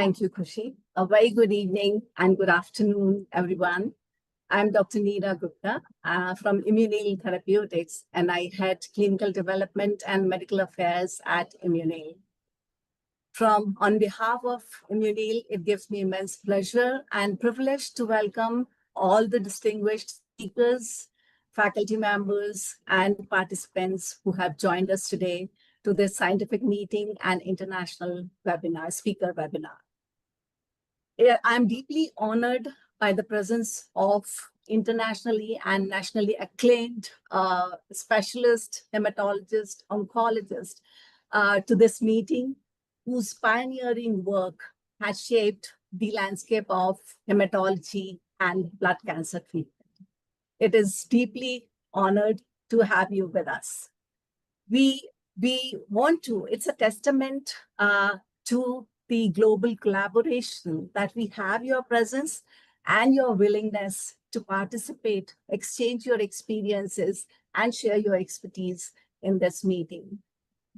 Thank you, Khushi. A very good evening and good afternoon, everyone. I'm Dr. Neera Gupta from Immunil Therapeutics, and I head clinical development and medical affairs at Immunil. On behalf of Immunil, it gives me immense pleasure and privilege to welcome all the distinguished speakers, faculty members, and participants who have joined us today to this scientific meeting and international speaker webinar. I'm deeply honored by the presence of internationally and nationally acclaimed specialist, hematologist, oncologist to this meeting, whose pioneering work has shaped the landscape of hematology and blood cancer treatment. It is deeply honored to have you with us. It's a testament to the global collaboration that we have your presence and your willingness to participate, exchange your experiences, and share your expertise in this meeting.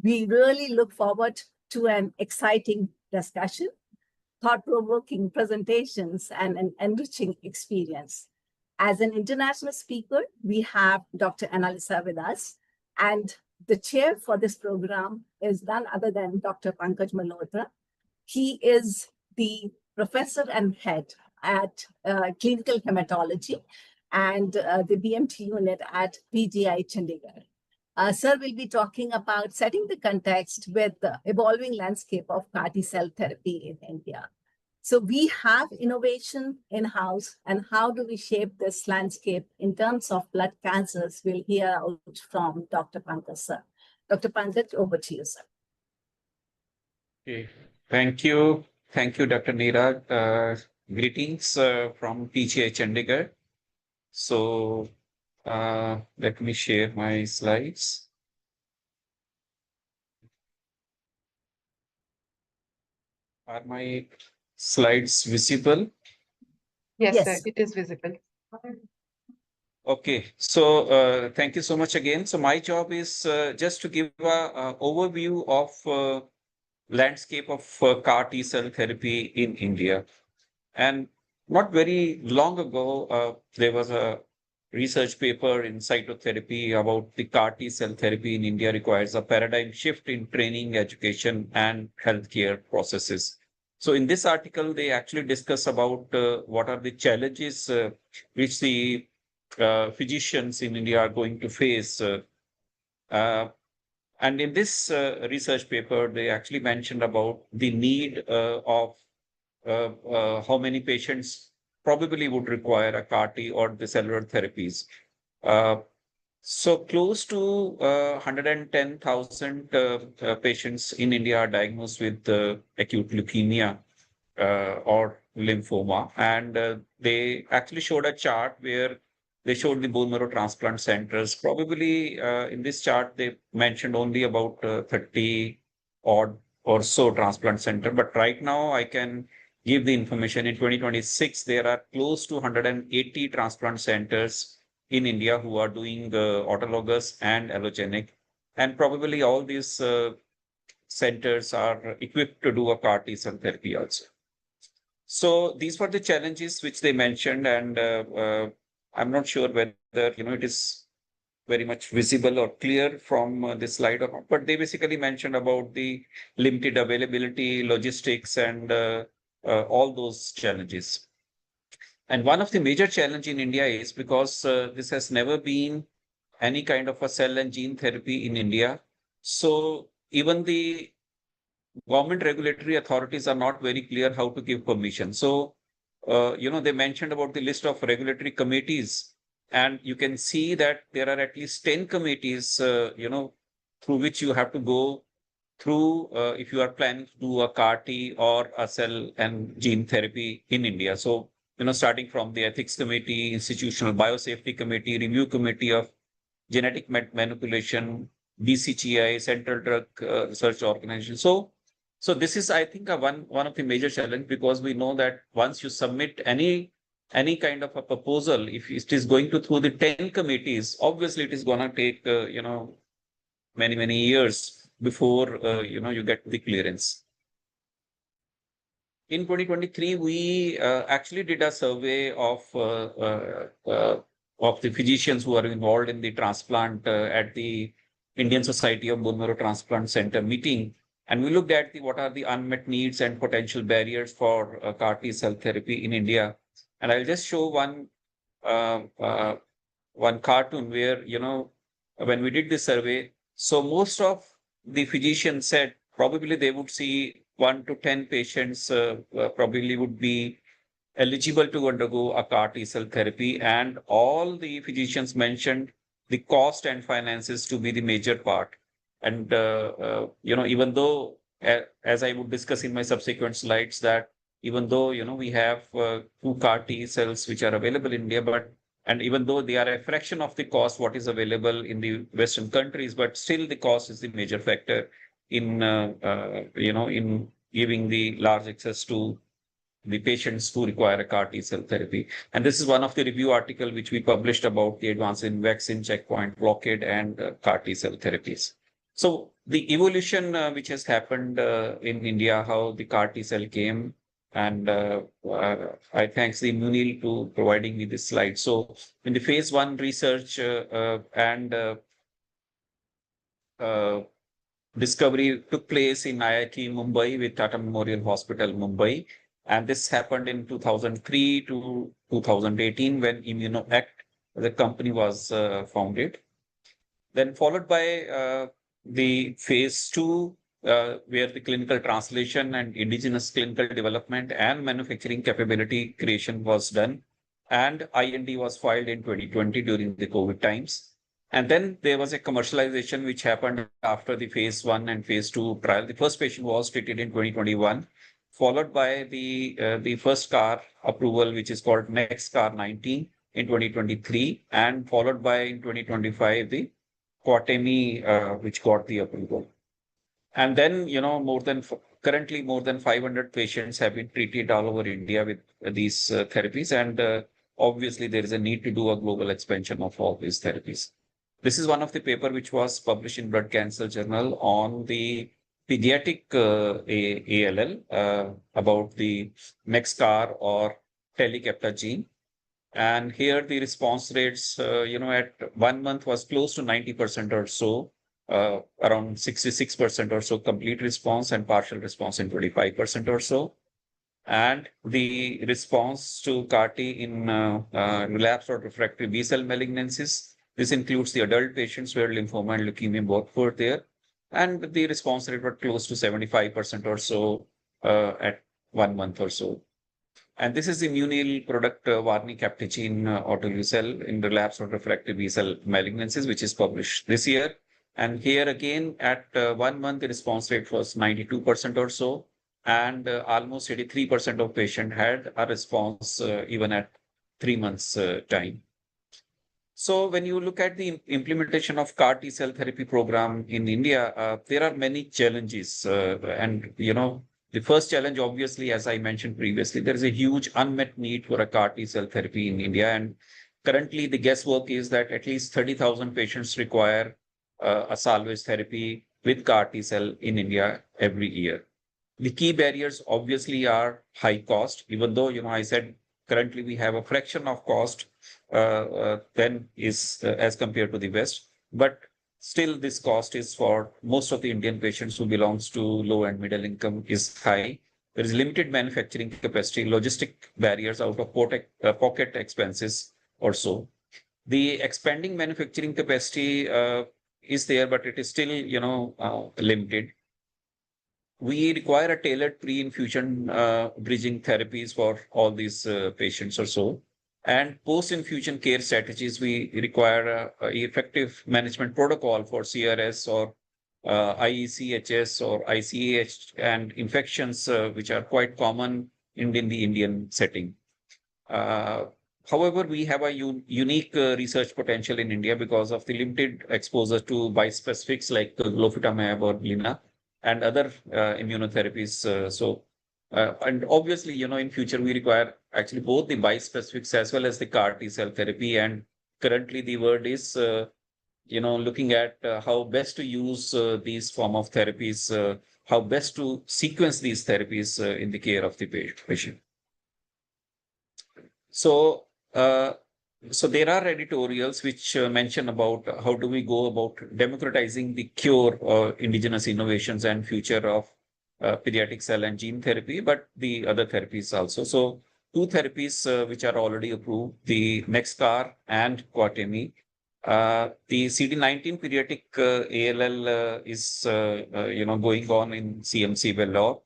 We really look forward to an exciting discussion, thought-provoking presentations, and an enriching experience. As an international speaker, we have Dr. Annalisa with us, and the chair for this program is none other than Dr. Pankaj Malhotra. He is the professor and head at clinical hematology and the BMT unit at PGI Chandigarh. Sir will be talking about setting the context with the evolving landscape of CAR T-cell therapy in India. So we have innovation in-house, and how do we shape this landscape in terms of blood cancers? We'll hear out from Dr. Pankaj, sir. Dr. Pankaj, over to you, sir. Okay. Thank you. Thank you, Dr. Neera. Greetings from PGI Chandigarh. So let me share my slides. Are my slides visible? Yes, sir, it is visible. Okay, so thank you so much again. So my job is just to give an overview of landscape of CAR T-cell therapy in India. And not very long ago, there was a research paper in Cytotherapy about the CAR T-cell therapy in India requires a paradigm shift in training, education, and healthcare processes. So in this article, they actually discuss about what are the challenges which the physicians in India are going to face. And in this research paper, they actually mentioned about the need of how many patients probably would require a CAR T or the cellular therapies. So close to 110,000 patients in India are diagnosed with acute leukemia or lymphoma. And they actually showed a chart where they showed the bone marrow transplant centers. Probably in this chart, they mentioned only about 30 odd or so transplant center. But right now, I can give the information. In 2026, there are close to 180 transplant centers in India who are doing autologous and allogenic. And probably all these centers are equipped to do a CAR T-cell therapy also. So these were the challenges which they mentioned, and I'm not sure whether it is very much visible or clear from this slide or not, but they basically mentioned about the limited availability, logistics, and all those challenges. And one of the major challenge in India is because this has never been any kind of a cell and gene therapy in India. So even the government regulatory authorities are not very clear how to give permission. So they mentioned about the list of regulatory committees, and you can see that there are at least 10 committees, through which you have to go through if you are planning to do a CAR T or a cell and gene therapy in India. So, starting from the ethics committee, institutional biosafety committee, review committee of genetic manipulation, DCGI, Central Drug Research Organization. So this is, I think, one of the major challenge, because we know that once you submit any kind of a proposal, if it is going to through the 10 committees, obviously it is going to take many years before you get the clearance. in 2023, we actually did a survey of the physicians who are involved in the transplant at the Indian Society of Bone Marrow Transplant Center meeting. And we looked at what are the unmet needs and potential barriers for CAR T cell therapy in India. And I'll just show uh, uh, one cartoon where, when we did this survey, so most of the physicians said probably they would see 1 to 10 patients, probably would be eligible to undergo a CAR T cell therapy. And all the physicians mentioned the cost and finances to be the major part. And, even though, as I would discuss in my subsequent slides, that even though, we have two CAR T cells which are available in India, and even though they are a fraction of the cost what is available in the Western countries, but still the cost is the major factor in giving the large access to the patients who require a CAR T cell therapy. And this is one of the review article which we published about the advance in vaccine checkpoint blockade and CAR T cell therapies. So the evolution which has happened in India, how the CAR T cell came, and I thanks the Munil to providing me this slide. So in the phase 1 research and uh, discovery took place in IIT Mumbai with Tata Memorial Hospital, Mumbai. And this happened in 2003 to 2018 when ImmunoAct, the company, was founded. Then followed by the phase 2, where the clinical translation and indigenous clinical development and manufacturing capability creation was done. And IND was filed in 2020 during the COVID times. And then there was a commercialization which happened after the phase 1 and phase 2 trial. The first patient was treated in 2021, followed by the first CAR approval, which is called Next CAR 19 in 2023, and followed by in 2025 the Quatemi, which got the approval. And then, currently more than 500 patients have been treated all over India with these therapies. And obviously, there is a need to do a global expansion of all these therapies. This is one of the paper which was published in Blood Cancer Journal on the pediatric ALL about the Nexcar or telecaptagene. And here the response rates, at 1 month was close to 90% or so, around 66% or so complete response and partial response in 25% or so. And the response to CAR-T in relapsed or refractory B-cell malignancies, this includes the adult patients where lymphoma and leukemia both were there. And the response rate was close to 75% or so at 1 month or so. And this is the Munil product, varnicaptagene autoleucel in relapsed or refractory B-cell malignancies, which is published this year. And here again, at 1 month, the response rate was 92% or so. And almost 83% of patients had a response even at 3 months time. So when you look at the implementation of CAR T cell therapy program in India, there are many challenges. The first challenge, obviously, as I mentioned previously, there is a huge unmet need for a CAR T cell therapy in India. And currently, the guesswork is that at least 30,000 patients require a salvage therapy with CAR T cell in India every year. The key barriers, obviously, are high cost, even though, I said currently we have a fraction of cost than is as compared to the West. But still, this cost is for most of the Indian patients who belongs to low and middle income is high. There is limited manufacturing capacity, logistic barriers out of pocket expenses also. The expanding manufacturing capacity is there, but it is still, limited. We require a tailored pre-infusion bridging therapies for all these patients or so. And post-infusion care strategies, we require a effective management protocol for CRS or IECHS or ICAH and infections, which are quite common in the Indian setting. However, we have a unique research potential in India because of the limited exposure to bispecifics like glofitamab or Lina and other immunotherapies. And obviously, in future, we require actually both the bispecifics as well as the CAR T cell therapy. And currently, the word is looking at how best to use these form of therapies, how best to sequence these therapies in the care of the patient. So, so there are editorials which mention about how do we go about democratizing the cure, indigenous innovations and future of pediatric cell and gene therapy, but the other therapies also. So two therapies which are already approved, the Nexcar and Quatemi. The CD19 pediatric ALL is going on in CMC Vellore.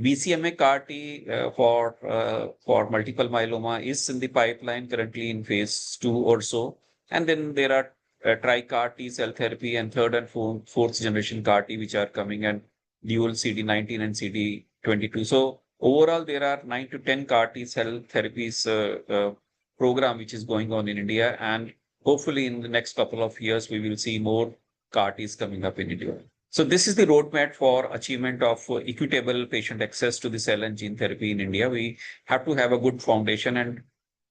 BCMA CAR-T for multiple myeloma is in the pipeline currently in phase 2 or so. And then there are tri-CAR-T cell therapy and third and fourth generation CAR-T which are coming, and dual CD19 and CD22. So overall, there are 9 to 10 CAR-T cell therapies program which is going on in India. And hopefully in the next couple of years, we will see more CAR-Ts coming up in India. So this is the roadmap for achievement of equitable patient access to the cell and gene therapy in India. We have to have a good foundation, and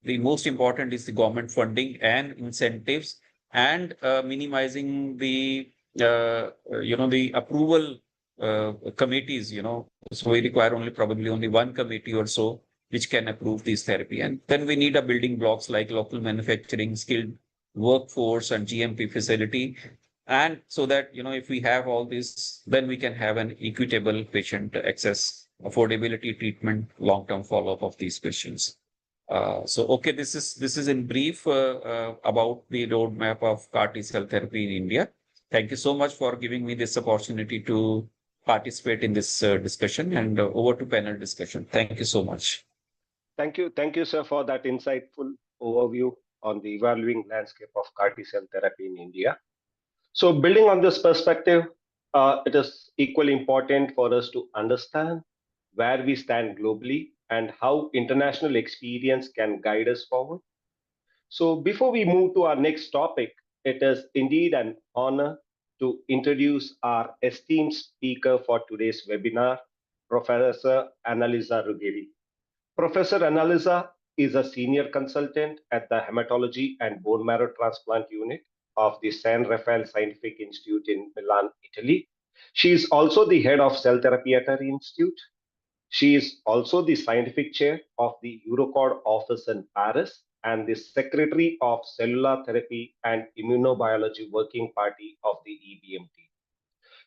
the most important is the government funding and incentives, and minimizing the the approval committees. So we require probably only one committee or so which can approve this therapy, and then we need a building blocks like local manufacturing, skilled workforce, and GMP facility. And so that, if we have all this, then we can have an equitable patient access, affordability, treatment, long-term follow-up of these patients. So, okay, this is in brief about the roadmap of CAR-T cell therapy in India. Thank you so much for giving me this opportunity to participate in this discussion, and over to panel discussion. Thank you so much. Thank you, sir, for that insightful overview on the evolving landscape of CAR-T cell therapy in India. So building on this perspective, it is equally important for us to understand where we stand globally and how international experience can guide us forward. So before we move to our next topic, it is indeed an honor to introduce our esteemed speaker for today's webinar, Professor Annalisa Ruggeri. Professor Annalisa is a senior consultant at the Hematology and Bone Marrow Transplant Unit of the San Raffaele Scientific Institute in Milan, Italy. She is also the head of cell therapy at her institute. She is also the scientific chair of the Eurocod office in Paris and the secretary of Cellular Therapy and Immunobiology Working Party of the EBMT.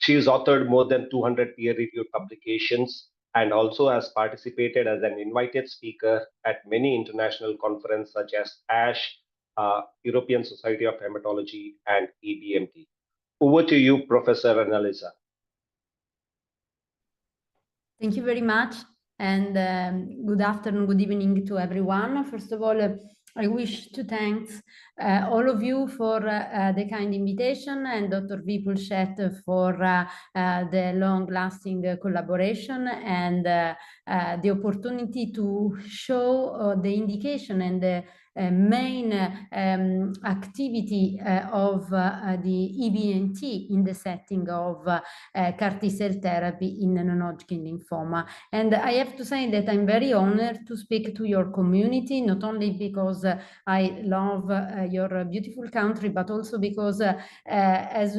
She has authored more than 200 peer-reviewed publications and also has participated as an invited speaker at many international conferences such as ASH, European Society of Hematology, and EBMT. Over to you, Professor Annalisa. Thank you very much, and good afternoon, good evening to everyone. First of all, I wish to thank all of you for the kind invitation, and Dr. Vipul Sheth for the long-lasting collaboration and the opportunity to show the indication and the main activity of the EBNT in the setting of CAR-T cell therapy in non-Hodgkin lymphoma. And I have to say that I'm very honored to speak to your community, not only because I love your beautiful country, but also because as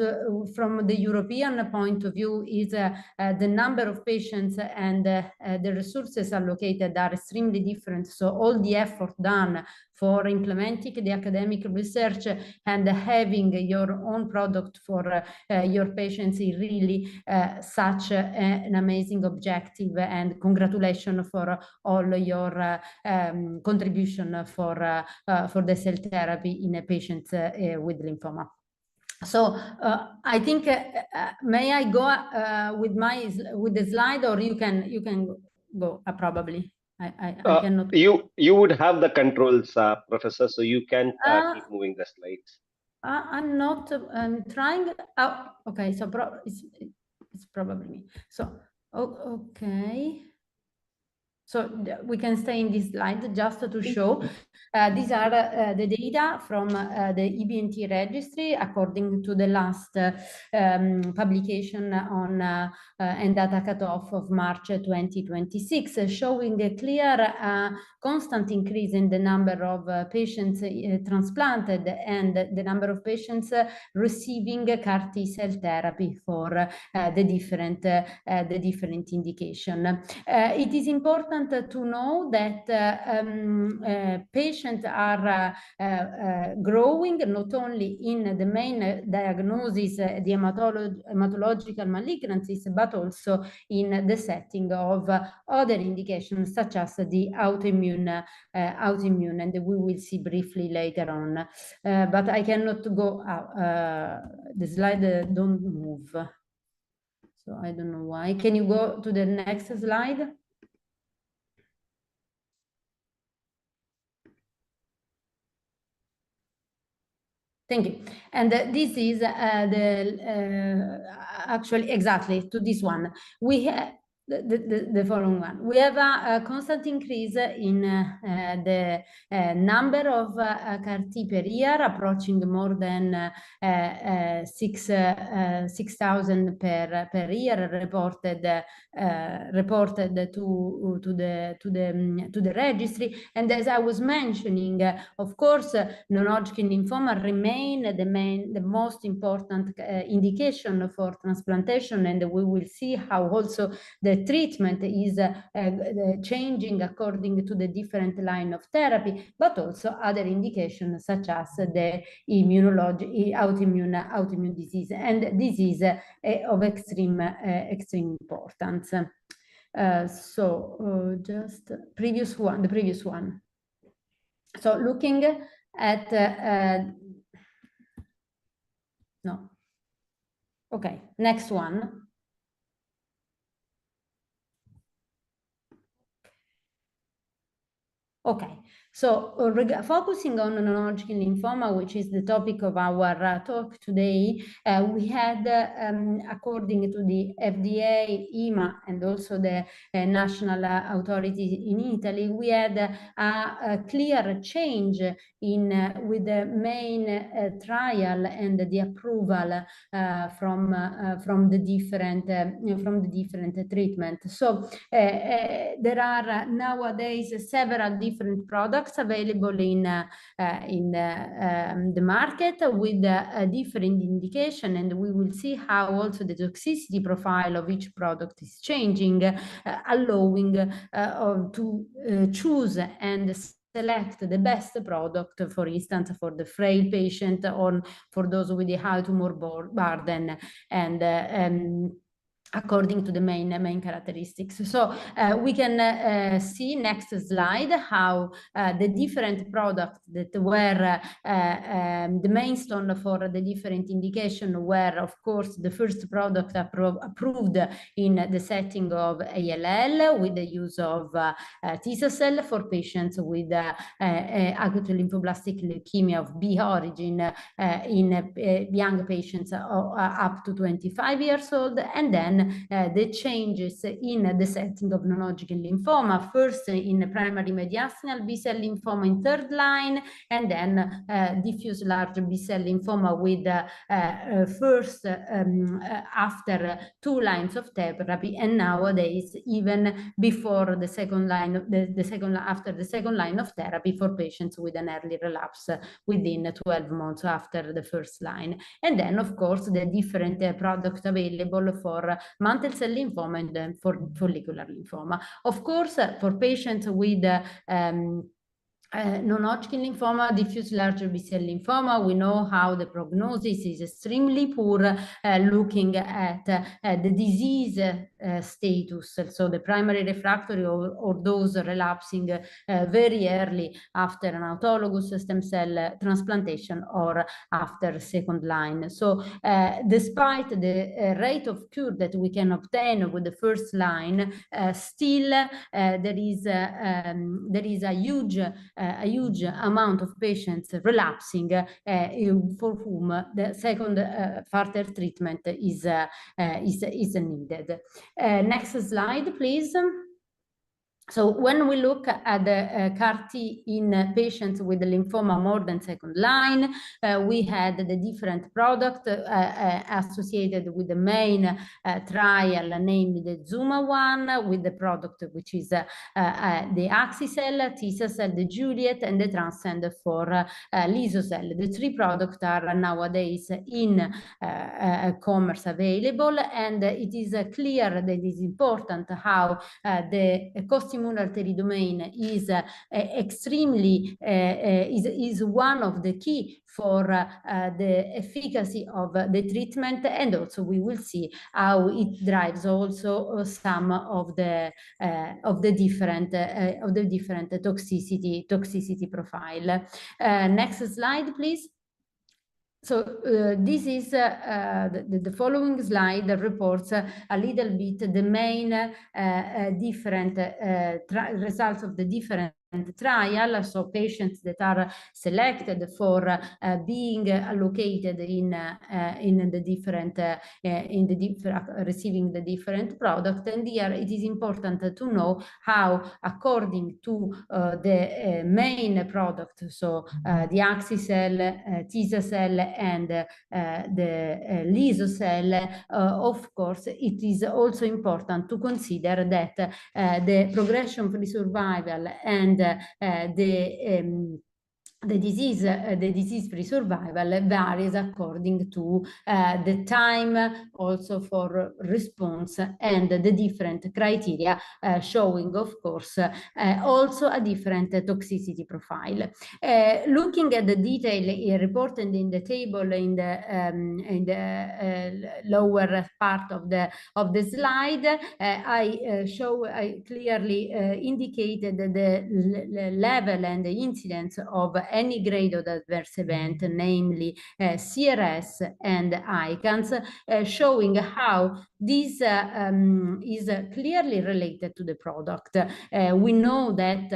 from the European point of view, is the number of patients and the resources allocated are extremely different. So all the effort done for implementing the academic research and having your own product for your patients is really such an amazing objective, and congratulations for all your contribution for the cell therapy in patients with lymphoma. So I think may I go with the slide, or you can go probably. I cannot. You would have the controls, Professor, so you can keep moving the slides. I'm not trying. Oh, okay. So it's probably me. So okay. So we can stay in this slide just to show. These are the data from the EBNT registry according to the last publication on and data cutoff of March 2026, showing a clear constant increase in the number of patients transplanted and the number of patients receiving CAR T-cell therapy for the different indication. It is important to know that patients are growing not only in the main diagnosis, the hematological malignancies, but also in the setting of other indications such as the autoimmune, and we will see briefly later on. But I cannot go out. The slide don't move. So I don't know why. Can you go to the next slide? Thank you. And this is actually exactly to this one. We have the following one. We have a constant increase in the number of CAR T per year, approaching more than 6,000 per year reported to the registry. And as I was mentioning, of course, non-Hodgkin lymphoma remain the most important indication for transplantation, and we will see how also the treatment is changing according to the different line of therapy, but also other indications such as the autoimmune disease, and this is of extreme importance. Just the previous one. So looking at no. Okay, next one. Okay, so focusing on non-Hodgkin lymphoma, which is the topic of our talk today, we had, according to the FDA, EMA, and also the national authority in Italy, we had a clear change with the main trial and the approval from the different treatments. So there are nowadays several different products available in the market with a different indication, and we will see how also the toxicity profile of each product is changing, allowing to choose and select the best product, for instance, for the frail patient or for those with the high tumor burden, and according to the main characteristics. So we can see next slide how the different products that were the mainstone for the different indication were, of course, the first product approved in the setting of ALL with the use of T-cell for patients with acute lymphoblastic leukemia of B origin in young patients up to 25 years old, and then the changes in the setting of non-Hodgkin lymphoma, first in primary mediastinal B-cell lymphoma in third line, and then diffuse large B-cell lymphoma with first after 2 lines of therapy, and nowadays even before the second line, after the second line of therapy for patients with an early relapse within 12 months after the first line. And then, of course, the different products available for mantle cell lymphoma and then for follicular lymphoma. Of course, for patients with non-Hodgkin lymphoma, diffuse large B-cell lymphoma, we know how the prognosis is extremely poor, looking at the disease status, so the primary refractory or those relapsing very early after an autologous stem cell transplantation or after second line. So despite the rate of cure that we can obtain with the first line, still there is a huge amount of patients relapsing for whom the second further treatment is needed. Next slide, please. So when we look at the CAR-T in patients with lymphoma more than second line, we had the different product associated with the main trial, namely the Zuma one, with the product which is the Axicell, Tisacell, the Juliet, and the Transcend for Lisocell. The three products are nowadays in commerce available, and it is clear that it is important how the co-stimulatory domain is extremely is one of the key for the efficacy of the treatment, and also we will see how it drives also some of the different toxicity profile. Next slide, please. So this is the following slide that reports a little bit the main different results of the different trial. So patients that are selected for being allocated in the different receiving the different product. And here it is important to know how, according to the main product, so the Axicell, Tisacell, and the Lisocell, of course, it is also important to consider that the progression-free survival and the disease-free survival varies according to the time also for response and the different criteria, showing, of course, also a different toxicity profile. Looking at the detail reported in the table in the lower part of the slide, I clearly indicated the level and the incidence of any grade of adverse event, namely CRS and ICANS, showing how this is clearly related to the product. We know that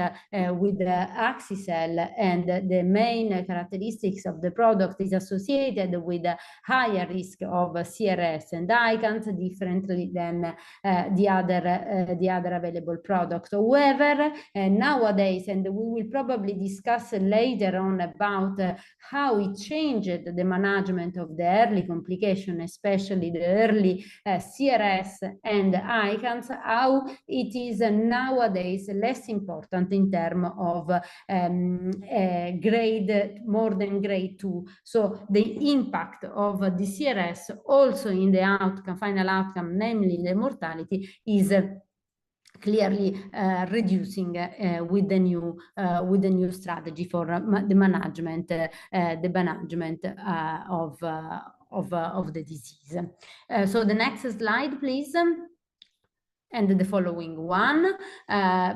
with the Axicell, and the main characteristics of the product is associated with a higher risk of CRS and ICANS, differently than the other available product. However, nowadays, and we will probably discuss later on about how it changed the management of the early complication, especially the early CRS and ICANS, how it is nowadays less important in terms of grade more than grade 2. So the impact of the CRS also in the outcome, final outcome, namely the mortality, is clearly reducing with the new strategy for the management of the disease. So the next slide, please. And the following one,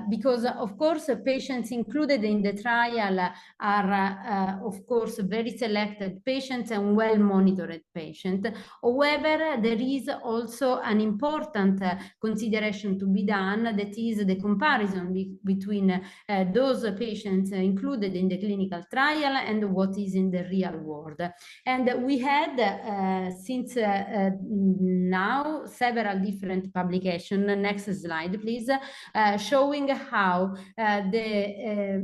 because of course patients included in the trial are of course very selected patients and well monitored patients. However, there is also an important consideration to be done, that is the comparison between those patients included in the clinical trial and what is in the real world. And we had since now several different publications. Next slide, please, showing how the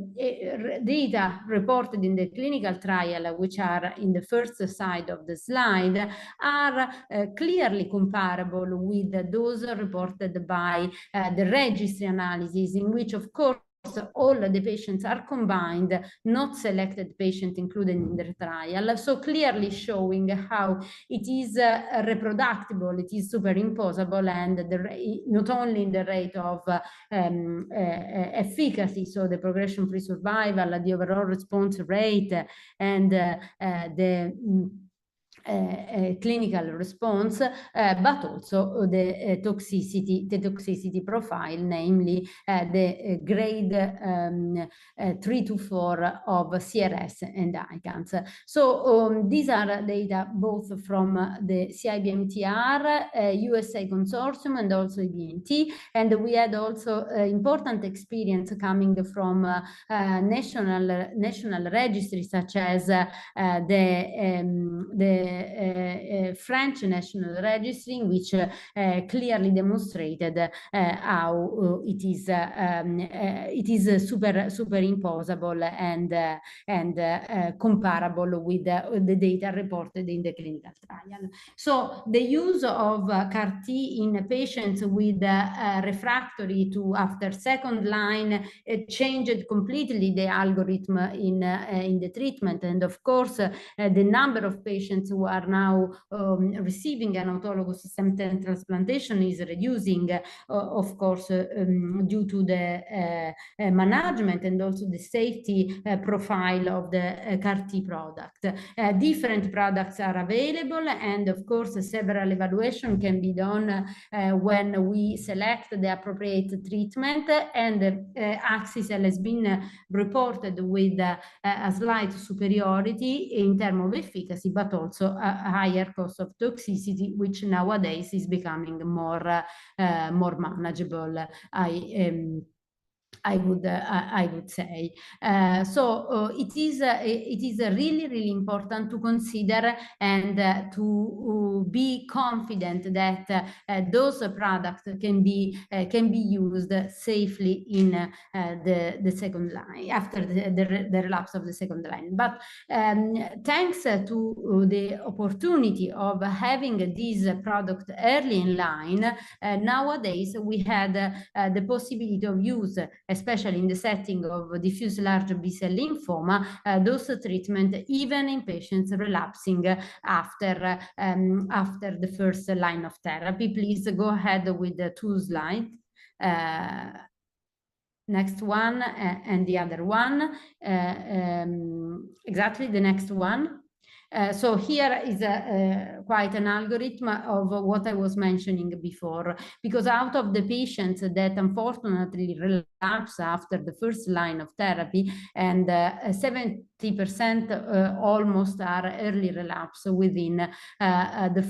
data reported in the clinical trial, which are in the first side of the slide, are clearly comparable with those reported by the registry analysis, in which, of course, all the patients are combined, not selected patient included in the trial. So clearly showing how it is reproducible, it is superimposable, and not only in the rate of efficacy, so the progression-free survival, the overall response rate, and the clinical response, but also the toxicity profile, namely the grade 3 to 4 of CRS and ICANS. So these are data both from the CIBMTR, USA Consortium, and also EBNT, and we had also important experience coming from national registries, such as the French National Registry, which clearly demonstrated how it is superimposable and comparable with the data reported in the clinical trial. So the use of CAR T in patients with refractory to after second line changed completely the algorithm in the treatment, and of course the number of patients who are now receiving an autologous stem cell transplantation is reducing, of course, due to the management and also the safety profile of the CAR T product. Different products are available, and of course several evaluations can be done when we select the appropriate treatment, and Axi-cel has been reported with a slight superiority in terms of efficacy, but also a higher cost of toxicity, which nowadays is becoming more manageable. I would say. So it is really important to consider and to be confident that those products can be used safely in the second line after the relapse of the second line. But thanks to the opportunity of having this product early in line, nowadays we had the possibility of use, especially in the setting of diffuse large B-cell lymphoma, those treatment even in patients relapsing after the first line of therapy. Please go ahead with the 2 slides. Next one and the other one. Exactly the next one. So here is quite an algorithm of what I was mentioning before, because out of the patients that unfortunately relapse after the first line of therapy, and 70% almost are early relapse within the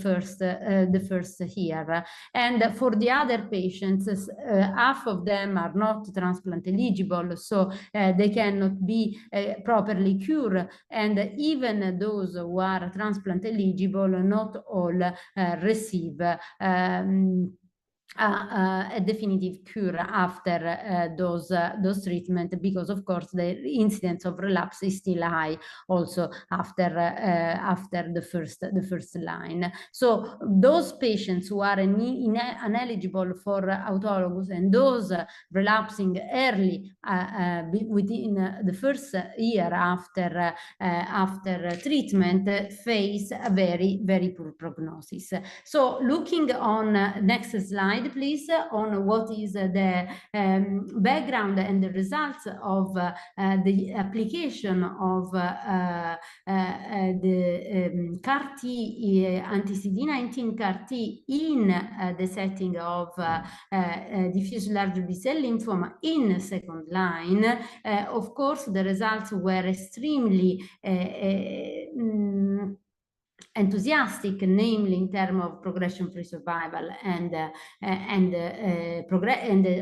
first year. And for the other patients, half of them are not transplant eligible, so they cannot be properly cured, and even those who are transplant eligible, not all receive a definitive cure after those treatment, because of course the incidence of relapse is still high also after the first line. So those patients who are ineligible for autologous and those relapsing early within the first year after treatment face a very, very poor prognosis. So looking on next slide, please, on what is the background and the results of the application of the CAR T, anti-CD19 CAR T in the setting of diffuse large B-cell lymphoma in second line. Of course, the results were extremely enthusiastic, namely in terms of progression-free survival and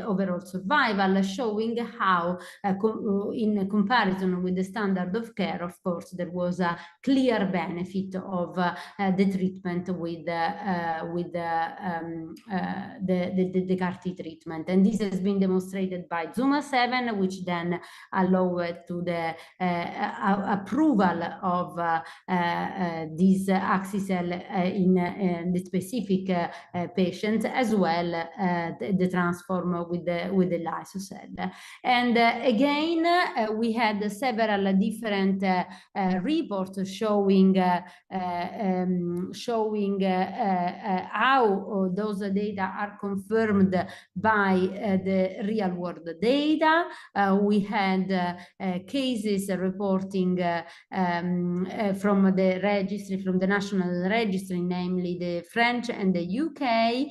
overall survival, showing how, in comparison with the standard of care, of course, there was a clear benefit of the treatment with the CAR T treatment, and this has been demonstrated by ZUMA-7, which then allowed to the approval of this Axi-cel in the specific patients, as well the transform with the Liso-cel. And again, we had several different reports showing how those data are confirmed by the real world data. We had cases reporting from the registry, from the national registry, namely the French and the UK,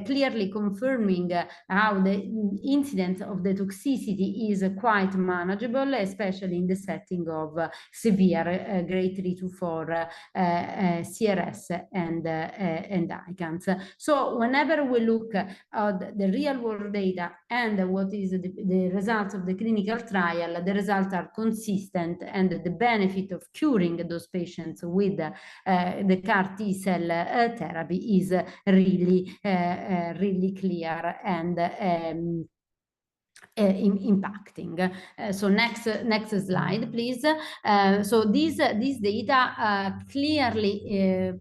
clearly confirming how the incidence of the toxicity is quite manageable, especially in the setting of severe grade 3 to 4 CRS and ICANS. So whenever we look at the real world data and what is the results of the clinical trial, the results are consistent, and the benefit of curing those patients with the CAR T-cell therapy is really clear and impacting. So next slide, please. So these data clearly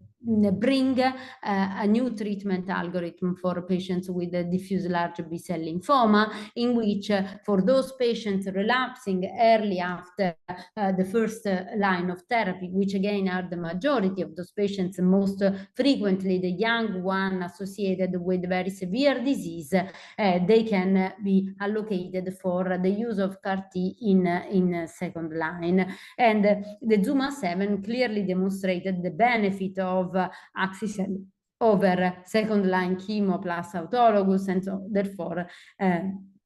bring a new treatment algorithm for patients with diffuse large B-cell lymphoma, in which for those patients relapsing early after the first line of therapy, which again are the majority of those patients, most frequently the young one associated with very severe disease, they can be allocated for the use of CAR-T in second line. And the ZUMA-7 clearly demonstrated the benefit of axi-cell over second-line chemo plus autologous, and so therefore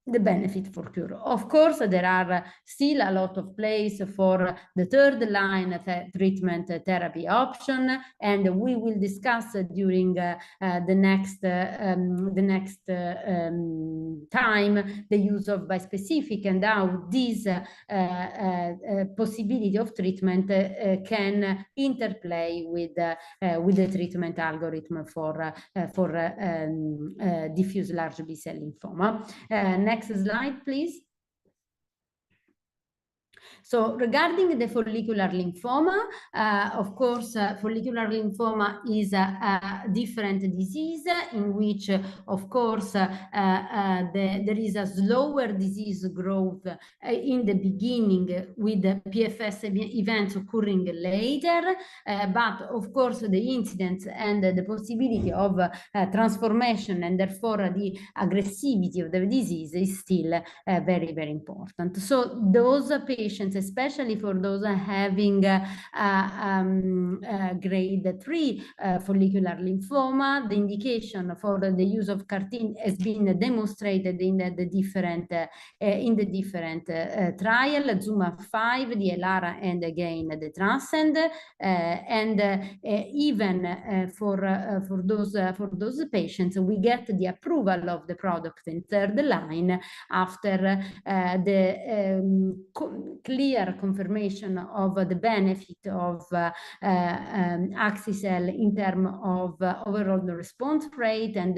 the benefit for cure. Of course, there are still a lot of place for the third-line treatment therapy option, and we will discuss during the next time the use of bispecific and how this possibility of treatment can interplay with the treatment algorithm for diffuse large B-cell lymphoma. Next slide, please. So regarding the follicular lymphoma, of course, follicular lymphoma is a different disease in which, of course, there is a slower disease growth in the beginning with the PFS events occurring later, but of course the incidence and the possibility of transformation and therefore the aggressivity of the disease is still very, very important. So those patients, especially for those having grade 3 follicular lymphoma, the indication for the use of CAR-T has been demonstrated in the different trial, ZUMA-5, the ELARA, and again the Transcend, and even for those patients, we get the approval of the product in third line after the clear confirmation of the benefit of axi-cell in terms of overall response rate and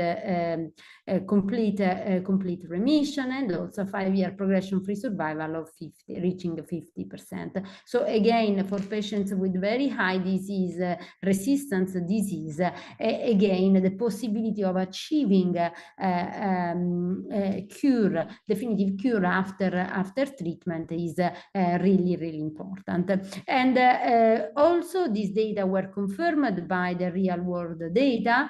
complete remission, and also 5-year progression-free survival of reaching 50%. So again, for patients with very high disease resistance disease, again the possibility of achieving cure, definitive cure after treatment is really important. And also these data were confirmed by the real world data,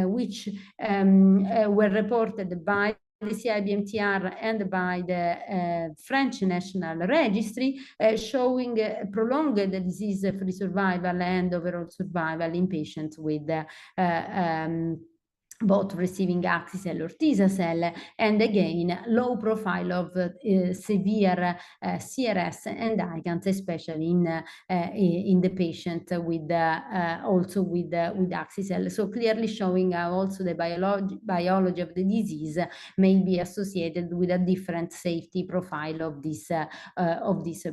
which were reported by the CIBMTR and by the French National Registry, showing prolonged disease-free survival and overall survival in patients with both receiving axi-cell or Tisa-cell, and again low profile of severe CRS and ICANS, especially in the patient with also with axi-cell. So clearly showing how also the biology of the disease may be associated with a different safety profile of this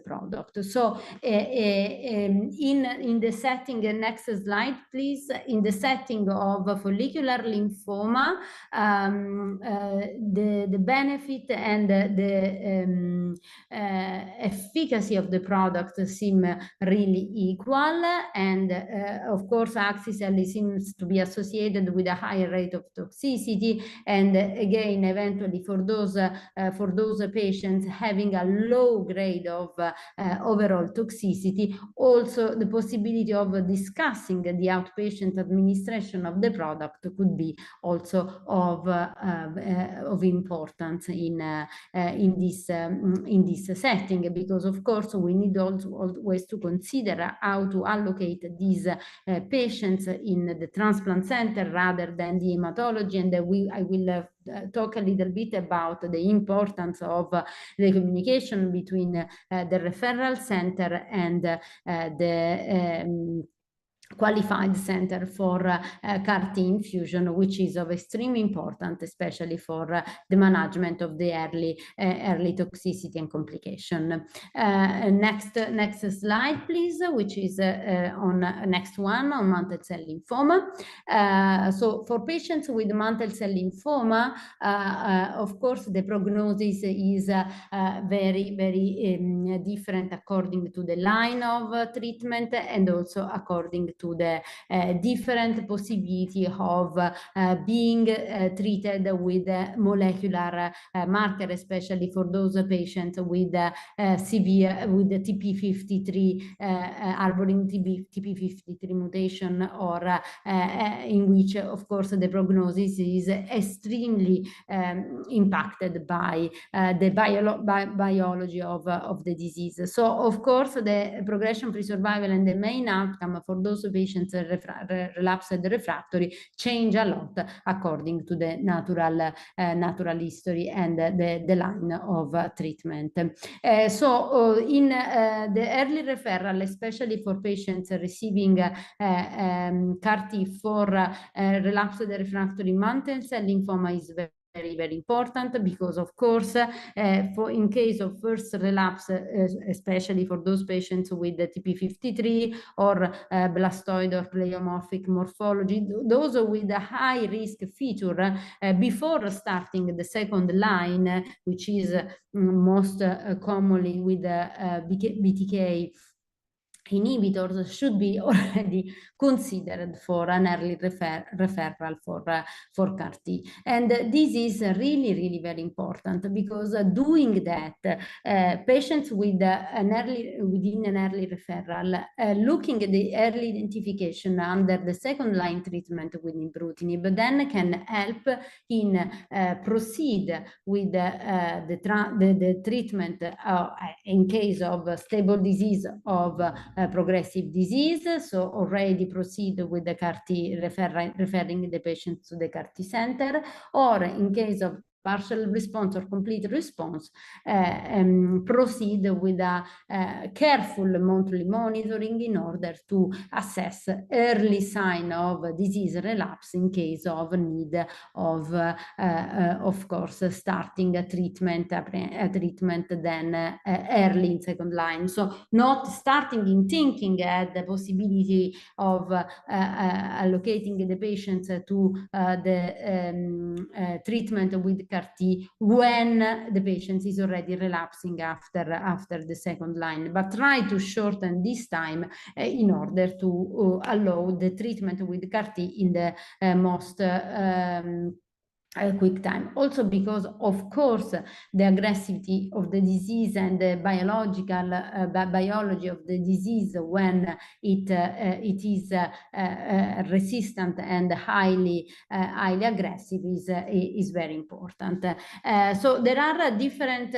product. So in the setting, next slide please, in the setting of follicular lymphoma, the benefit and the efficacy of the product seem really equal, and of course axi-cell seems to be associated with a higher rate of toxicity, and again eventually for those patients having a low grade of overall toxicity, also the possibility of discussing the outpatient administration of the product could be also of importance in this setting, because of course we need also always to consider how to allocate these patients in the transplant center rather than the hematology, and I will talk a little bit about the importance of the communication between the referral center and qualified center for CAR T infusion, which is of extreme importance, especially for the management of the early toxicity and complication. Next slide, please, which is on next one on mantle cell lymphoma. So for patients with mantle cell lymphoma, of course, the prognosis is very, very different according to the line of treatment and also according to the different possibility of being treated with molecular marker, especially for those patients with severe with the TP53 harboring TP53 mutation, or in which, of course, the prognosis is extremely impacted by the biology of the disease. So, of course, the progression-free survival and the main outcome for those patients relapsed refractory change a lot according to the natural history and the line of treatment. So in the early referral, especially for patients receiving CAR T for relapsed refractory mantle cell lymphoma, is very, very important, because of course in case of first relapse, especially for those patients with the TP53 or blastoid or pleomorphic morphology, those with a high risk feature, before starting the second line, which is most commonly with BTK inhibitors, should be already considered for an early referral for CAR T. And this is really, really very important, because doing that, patients with within an early referral, looking at the early identification under the second line treatment with ibrutinib, then can help in proceed with the treatment in case of stable disease of progressive disease, so already proceed with the CAR T, referring the patients to the CAR T center, or in case of partial response or complete response, proceed with a careful monthly monitoring in order to assess early sign of disease relapse in case of need of course, starting a treatment then early in second line. So not starting in thinking at the possibility of allocating the patients to the treatment with CAR T when the patient is already relapsing after the second line, but try to shorten this time in order to allow the treatment with CAR T in the most a quick time. Also because, of course, the aggressivity of the disease and the biological biology of the disease when it is resistant and highly aggressive is very important. So there are different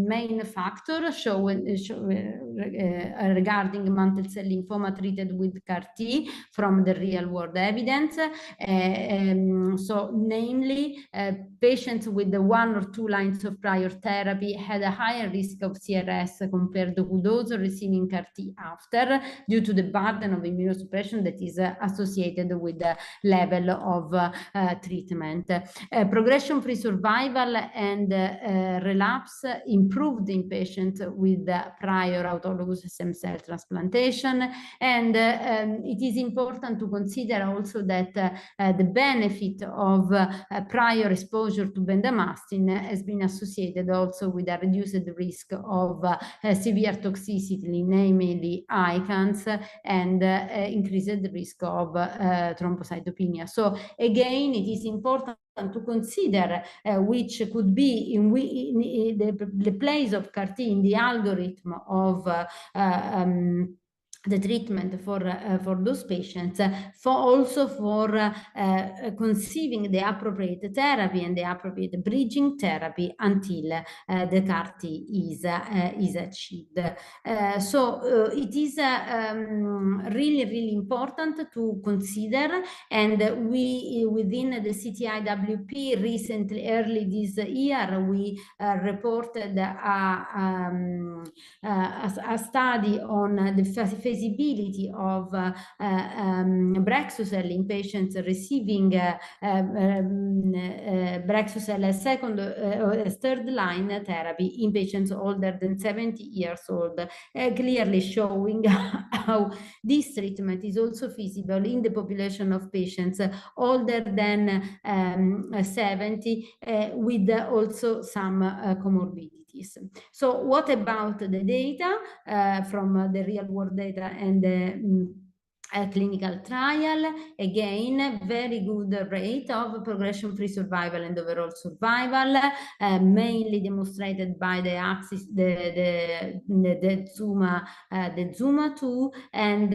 main factors regarding mantle cell lymphoma treated with CAR T from the real world evidence. So namely, patients with the 1 or 2 lines of prior therapy had a higher risk of CRS compared to those receiving CAR T after, due to the burden of immunosuppression that is associated with the level of treatment. Progression-free survival and relapse improved in patients with prior autologous stem cell transplantation, and it is important to consider also that the benefit of prior exposure to bendamustine has been associated also with a reduced risk of severe toxicity, namely ICANS, and increased risk of thrombocytopenia. So again, it is important to consider which could be in the place of CAR T in the algorithm of the treatment for those patients, for conceiving the appropriate therapy and the appropriate bridging therapy until the CAR T is achieved. So it is really, really important to consider, and we within the CTIWP recently, early this year, we reported a study on the phase feasibility of Brexucel in patients receiving Brexucel as second or third line therapy in patients older than 70 years old, clearly showing how this treatment is also feasible in the population of patients older than 70 with also some comorbidities. So what about the data from the real world data and the clinical trial? Again, very good rate of progression-free survival and overall survival, mainly demonstrated by the axis, the ZUMA-2, and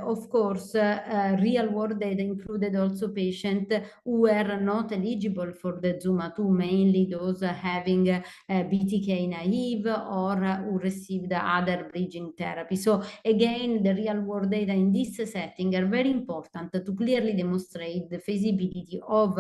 of course, real-world data included also patients who were not eligible for the ZUMA-2, mainly those having BTK naive or who received other bridging therapy. So again, the real-world data in this setting are very important to clearly demonstrate the feasibility of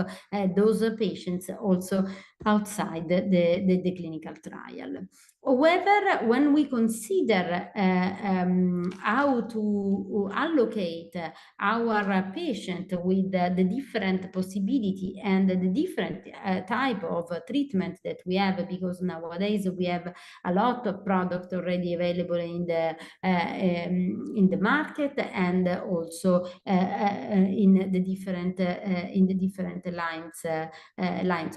those patients also outside the clinical trial. However, when we consider how to allocate our patient with the different possibility and the different type of treatment that we have, because nowadays we have a lot of product already available in the market and also in the different lines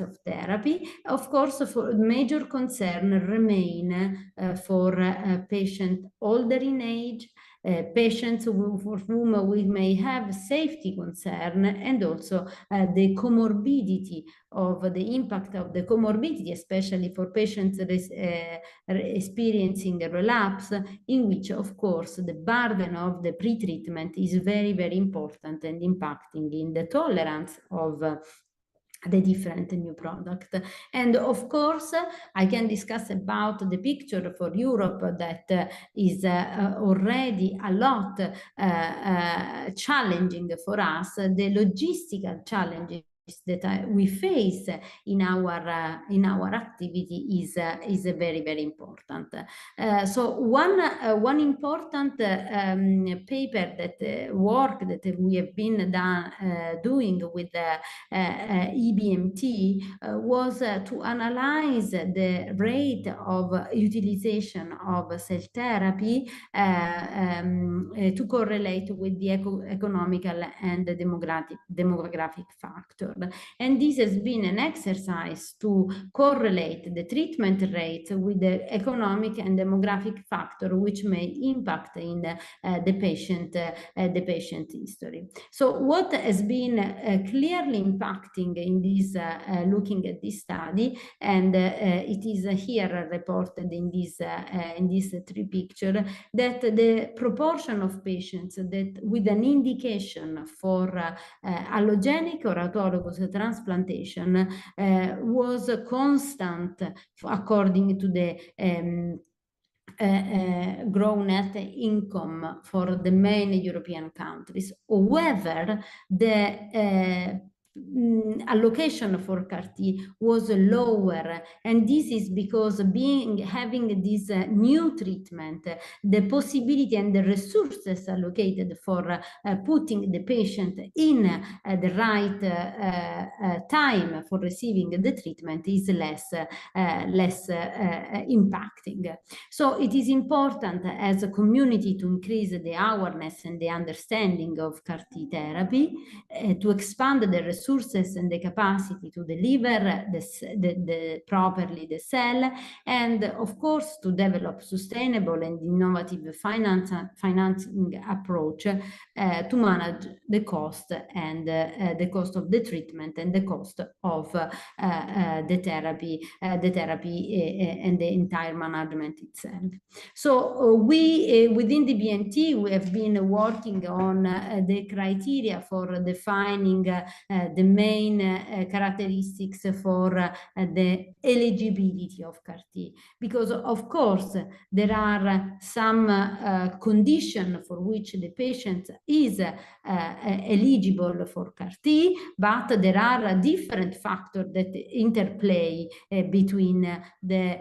of therapy. Of course, for major concern remain for patients older in age, patients for whom we may have safety concern, and also the comorbidity of the impact of the comorbidity, especially for patients experiencing a relapse, in which, of course, the burden of the pre-treatment is very, very important and impacting in the tolerance of the different new product. And of course, I can discuss about the picture for Europe that is already a lot challenging for us. The logistical challenges that we face in our activity is very, very important. So one important paper that work that we have been doing with EBMT was to analyze the rate of utilization of cell therapy to correlate with the economical and the demographic factor. And this has been an exercise to correlate the treatment rate with the economic and demographic factor, which may impact in the patient history. So what has been clearly impacting in this, looking at this study, and it is here reported in these three pictures, that the proportion of patients that with an indication for allogenic or autologous transplantation was constant according to the gross net income for the main European countries. However, the allocation for CAR-T was lower, and this is because having this new treatment, the possibility and the resources allocated for putting the patient in the right time for receiving the treatment is less impacting. So it is important as a community to increase the awareness and the understanding of CAR-T therapy, to expand the resources and the capacity to deliver properly the cell, and of course to develop sustainable and innovative financing approach to manage the cost and the cost of the treatment and the cost of the therapy and the entire management itself. So we within the BNT we have been working on the criteria for defining the main characteristics for the eligibility of CAR-T, because of course there are some conditions for which the patient is eligible for CAR-T, but there are different factors that interplay between the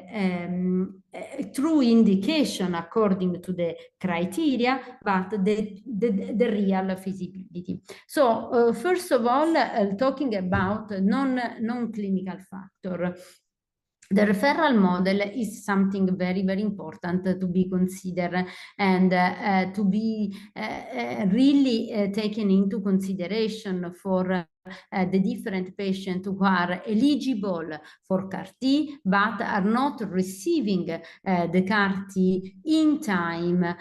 true indication according to the criteria, but the real feasibility. So first of all, talking about non-clinical factor. The referral model is something very, very important to be considered and to be really taken into consideration for the different patients who are eligible for CAR-T but are not receiving the CAR-T in time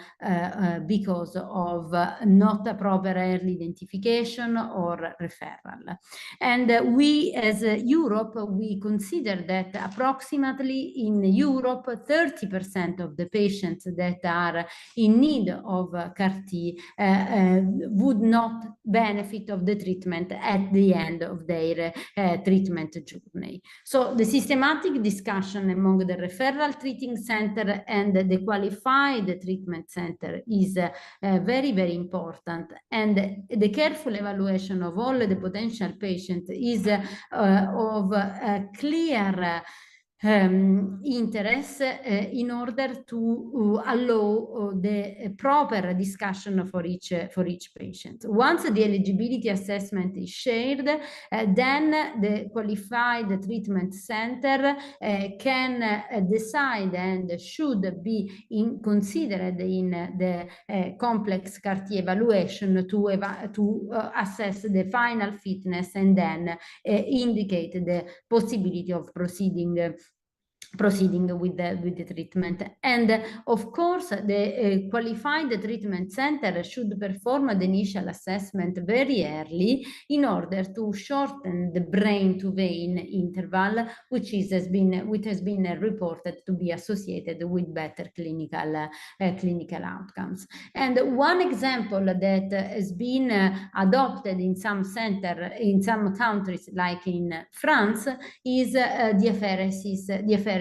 because of not a proper early identification or referral. And we, as Europe, we consider that approximately in Europe, 30% of the patients that are in need of CAR-T would not benefit of the treatment at the end of their treatment journey. So the systematic discussion among the referral treating center and the qualified treatment center is very, very important. And the careful evaluation of all the potential patients is of clear interest in order to allow the proper discussion for each patient. Once the eligibility assessment is shared, then the qualified treatment center can decide and should be considered in the complex CAR-T evaluation to assess the final fitness and then indicate the possibility of proceeding with the treatment. And of course, the qualified treatment center should perform the initial assessment very early in order to shorten the brain to vein interval, which has been reported to be associated with better clinical outcomes. And one example that has been adopted in some countries, like in France, is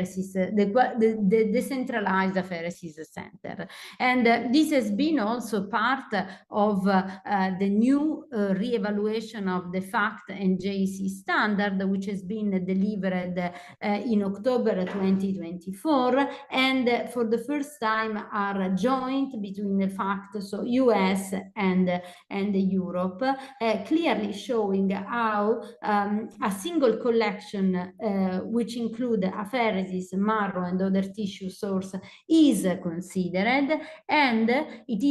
the decentralized apheresis center. And this has been also part of the new re-evaluation of the FACT and JC standard, which has been delivered in October 2024, and for the first time are joint between the FACT, so US and Europe, clearly showing how a single collection which include apheresis, marrow, and other tissue source is considered, and it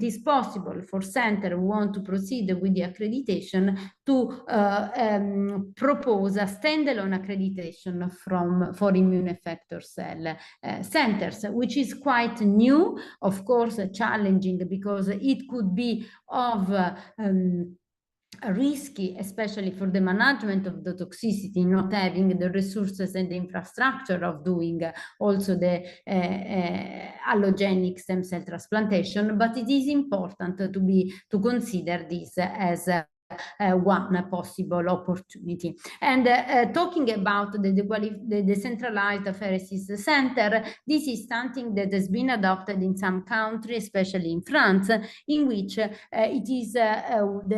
is possible for center who want to proceed with the accreditation to propose a standalone accreditation for immune effector cell centers, which is quite new, of course, challenging because it could be of risky, especially for the management of the toxicity, not having the resources and the infrastructure of doing also the allogenic stem cell transplantation, but it is important to consider this as one possible opportunity. And talking about the decentralized apheresis center, this is something that has been adopted in some countries, especially in France, in which it is the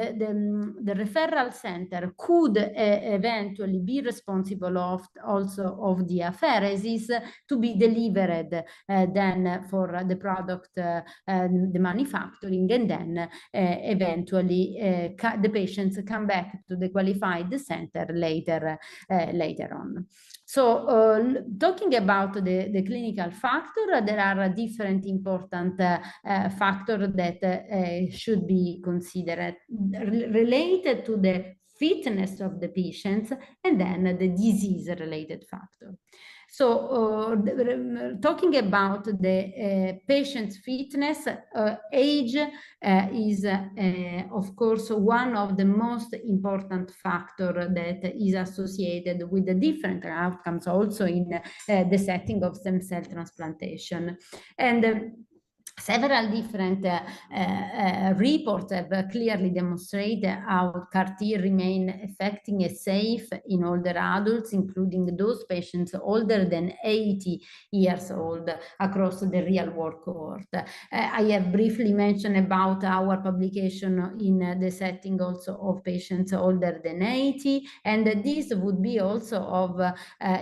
referral center could eventually be responsible also of the apheresis to be delivered then for the product, the manufacturing, and then eventually the patients come back to the qualified center later on. So talking about the clinical factor, there are different important factors that should be considered related to the fitness of the patients and then the disease-related factor. So talking about the patient's fitness, age is of course one of the most important factors that is associated with the different outcomes also in the setting of stem cell transplantation. And several different reports have clearly demonstrated how CAR-T remain effective and safe in older adults, including those patients older than 80 years old across the real-world cohort. I have briefly mentioned about our publication in the setting also of patients older than 80, and this would be also of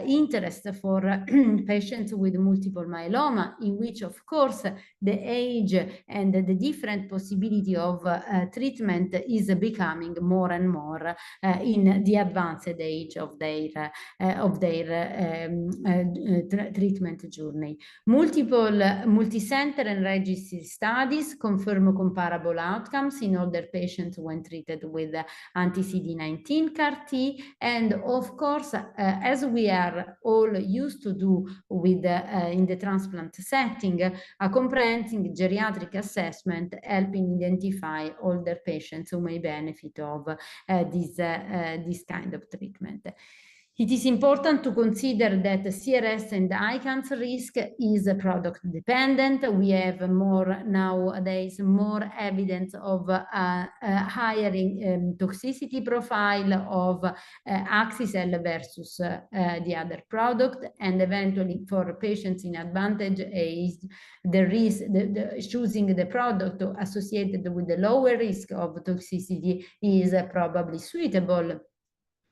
interest for patients with multiple myeloma, in which, of course, the age and the different possibility of treatment is becoming more and more in the advanced age of their treatment journey. Multi-center and registry studies confirm comparable outcomes in older patients when treated with anti-CD19 CAR-T, and of course, as we are all used to do with in the transplant setting, a comprehensive geriatric assessment helping identify older patients who may benefit of this kind of treatment. It is important to consider that CRS and ICANS risk is product dependent. We have nowadays more evidence of a higher toxicity profile of Axi-cel versus the other product, and eventually for patients in advantage age, choosing the product associated with the lower risk of toxicity is probably suitable.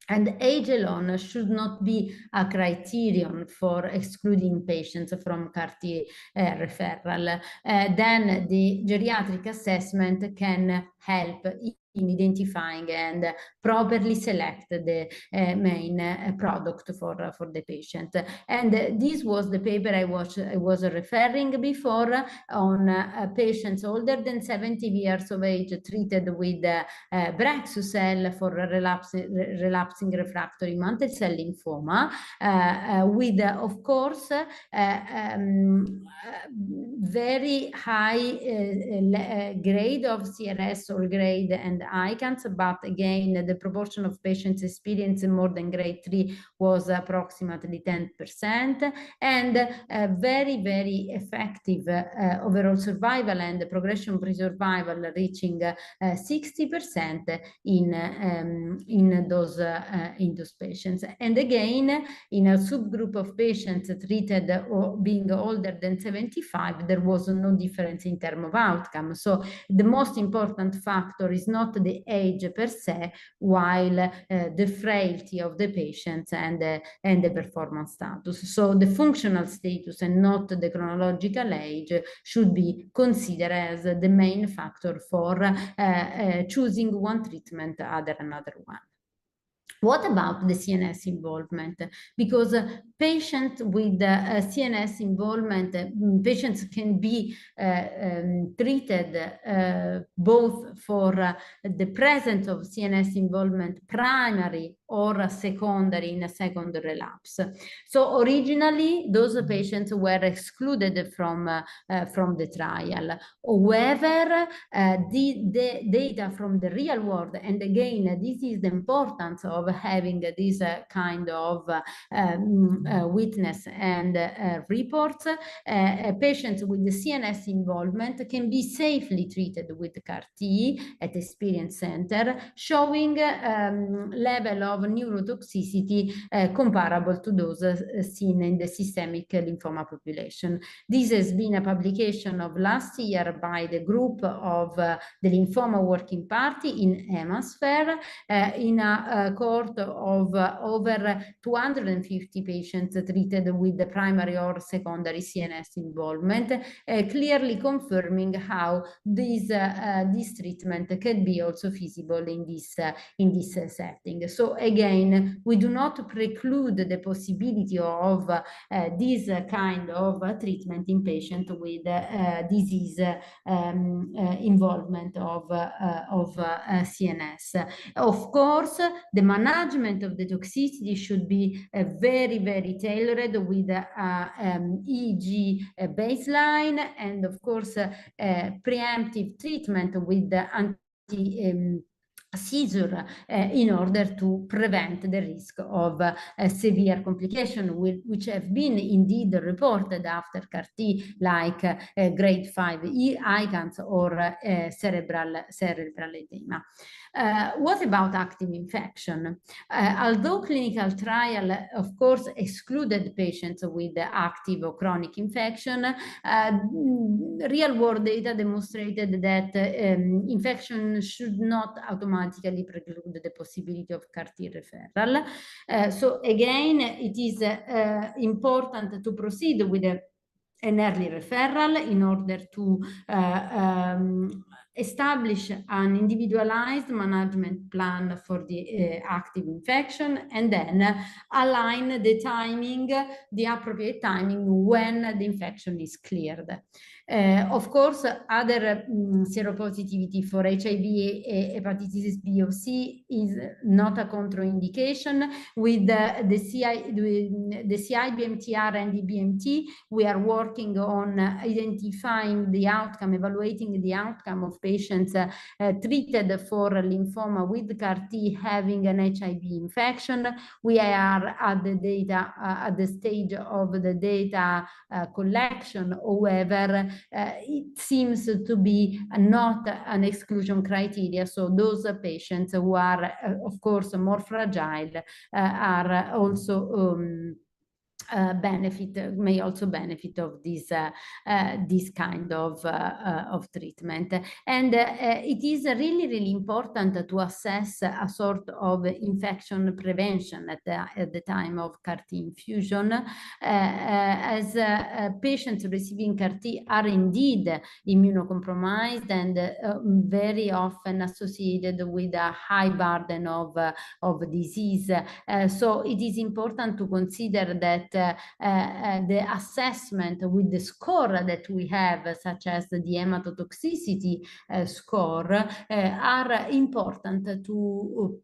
And age alone should not be a criterion for excluding patients from CAR-T referral. Then the geriatric assessment can help in identifying and properly select the main product for the patient. And this was the paper I was referring before on patients older than 70 years of age treated with Brexucel for relapsing refractory mantle cell lymphoma, with, of course, very high grade of CRS or grade and ICANS, but again, the proportion of patients experiencing more than grade 3 was approximately 10%, and very, very effective overall survival and progression-free survival reaching 60% in those patients. And again, in a subgroup of patients treated or being older than 75, there was no difference in terms of outcome. So the most important factor is not the age per se, while the frailty of the patients and the performance status. So the functional status and not the chronological age should be considered as the main factor for choosing one treatment other than another one. What about the CNS involvement? Because patients with CNS involvement, patients can be treated both for the presence of CNS involvement primary or secondary in a second relapse. So originally, those patients were excluded from the trial. However, the data from the real world, and again, this is the importance of having this kind of witness and reports, patients with the CNS involvement can be safely treated with CAR-T at experience center, showing level of neurotoxicity comparable to those seen in the systemic lymphoma population. This has been a publication of last year by the group of the Lymphoma Working Party in Hemisphere in a cohort of over 250 patients treated with the primary or secondary CNS involvement, clearly confirming how this treatment can be also feasible in this setting. So again, we do not preclude the possibility of this kind of treatment in patients with disease involvement of CNS. Of course, the management of the toxicity should be very, very tailored with EEG baseline, and of course, preemptive treatment with seizure in order to prevent the risk of severe complications, which have been indeed reported after CAR-T, like grade 5 ICANS or cerebral edema. What about active infection? Although clinical trial, of course, excluded patients with active or chronic infection, real-world data demonstrated that infection should not automatically preclude the possibility of CAR-T referral. So again, it is important to proceed with an early referral in order to establish an individualized management plan for the active infection, and then align the timing, the appropriate timing when the infection is cleared. Of course, other seropositivity for HIV, hepatitis B or C is not a contraindication. With the CIBMTR and the BMT, we are working on identifying the outcome, evaluating the outcome of patients treated for lymphoma with CAR-T having an HIV infection. We are at the data at the stage of the data collection. However, it seems to be not an exclusion criteria. So those patients who are, of course, more fragile are also may also benefit of this kind of treatment. And it is really important to assess a sort of infection prevention at the time of CAR-T infusion, as patients receiving CAR-T are indeed immunocompromised and very often associated with a high burden of disease. So it is important to consider that the assessment with the score that we have, such as the hematotoxicity score, are important to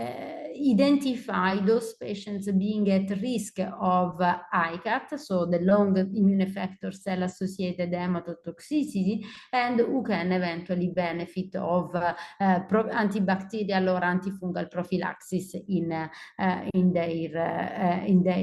identify those patients being at risk of ICAT, so the long immune effector cell associated hematotoxicity, and who can eventually benefit of antibacterial or antifungal prophylaxis in their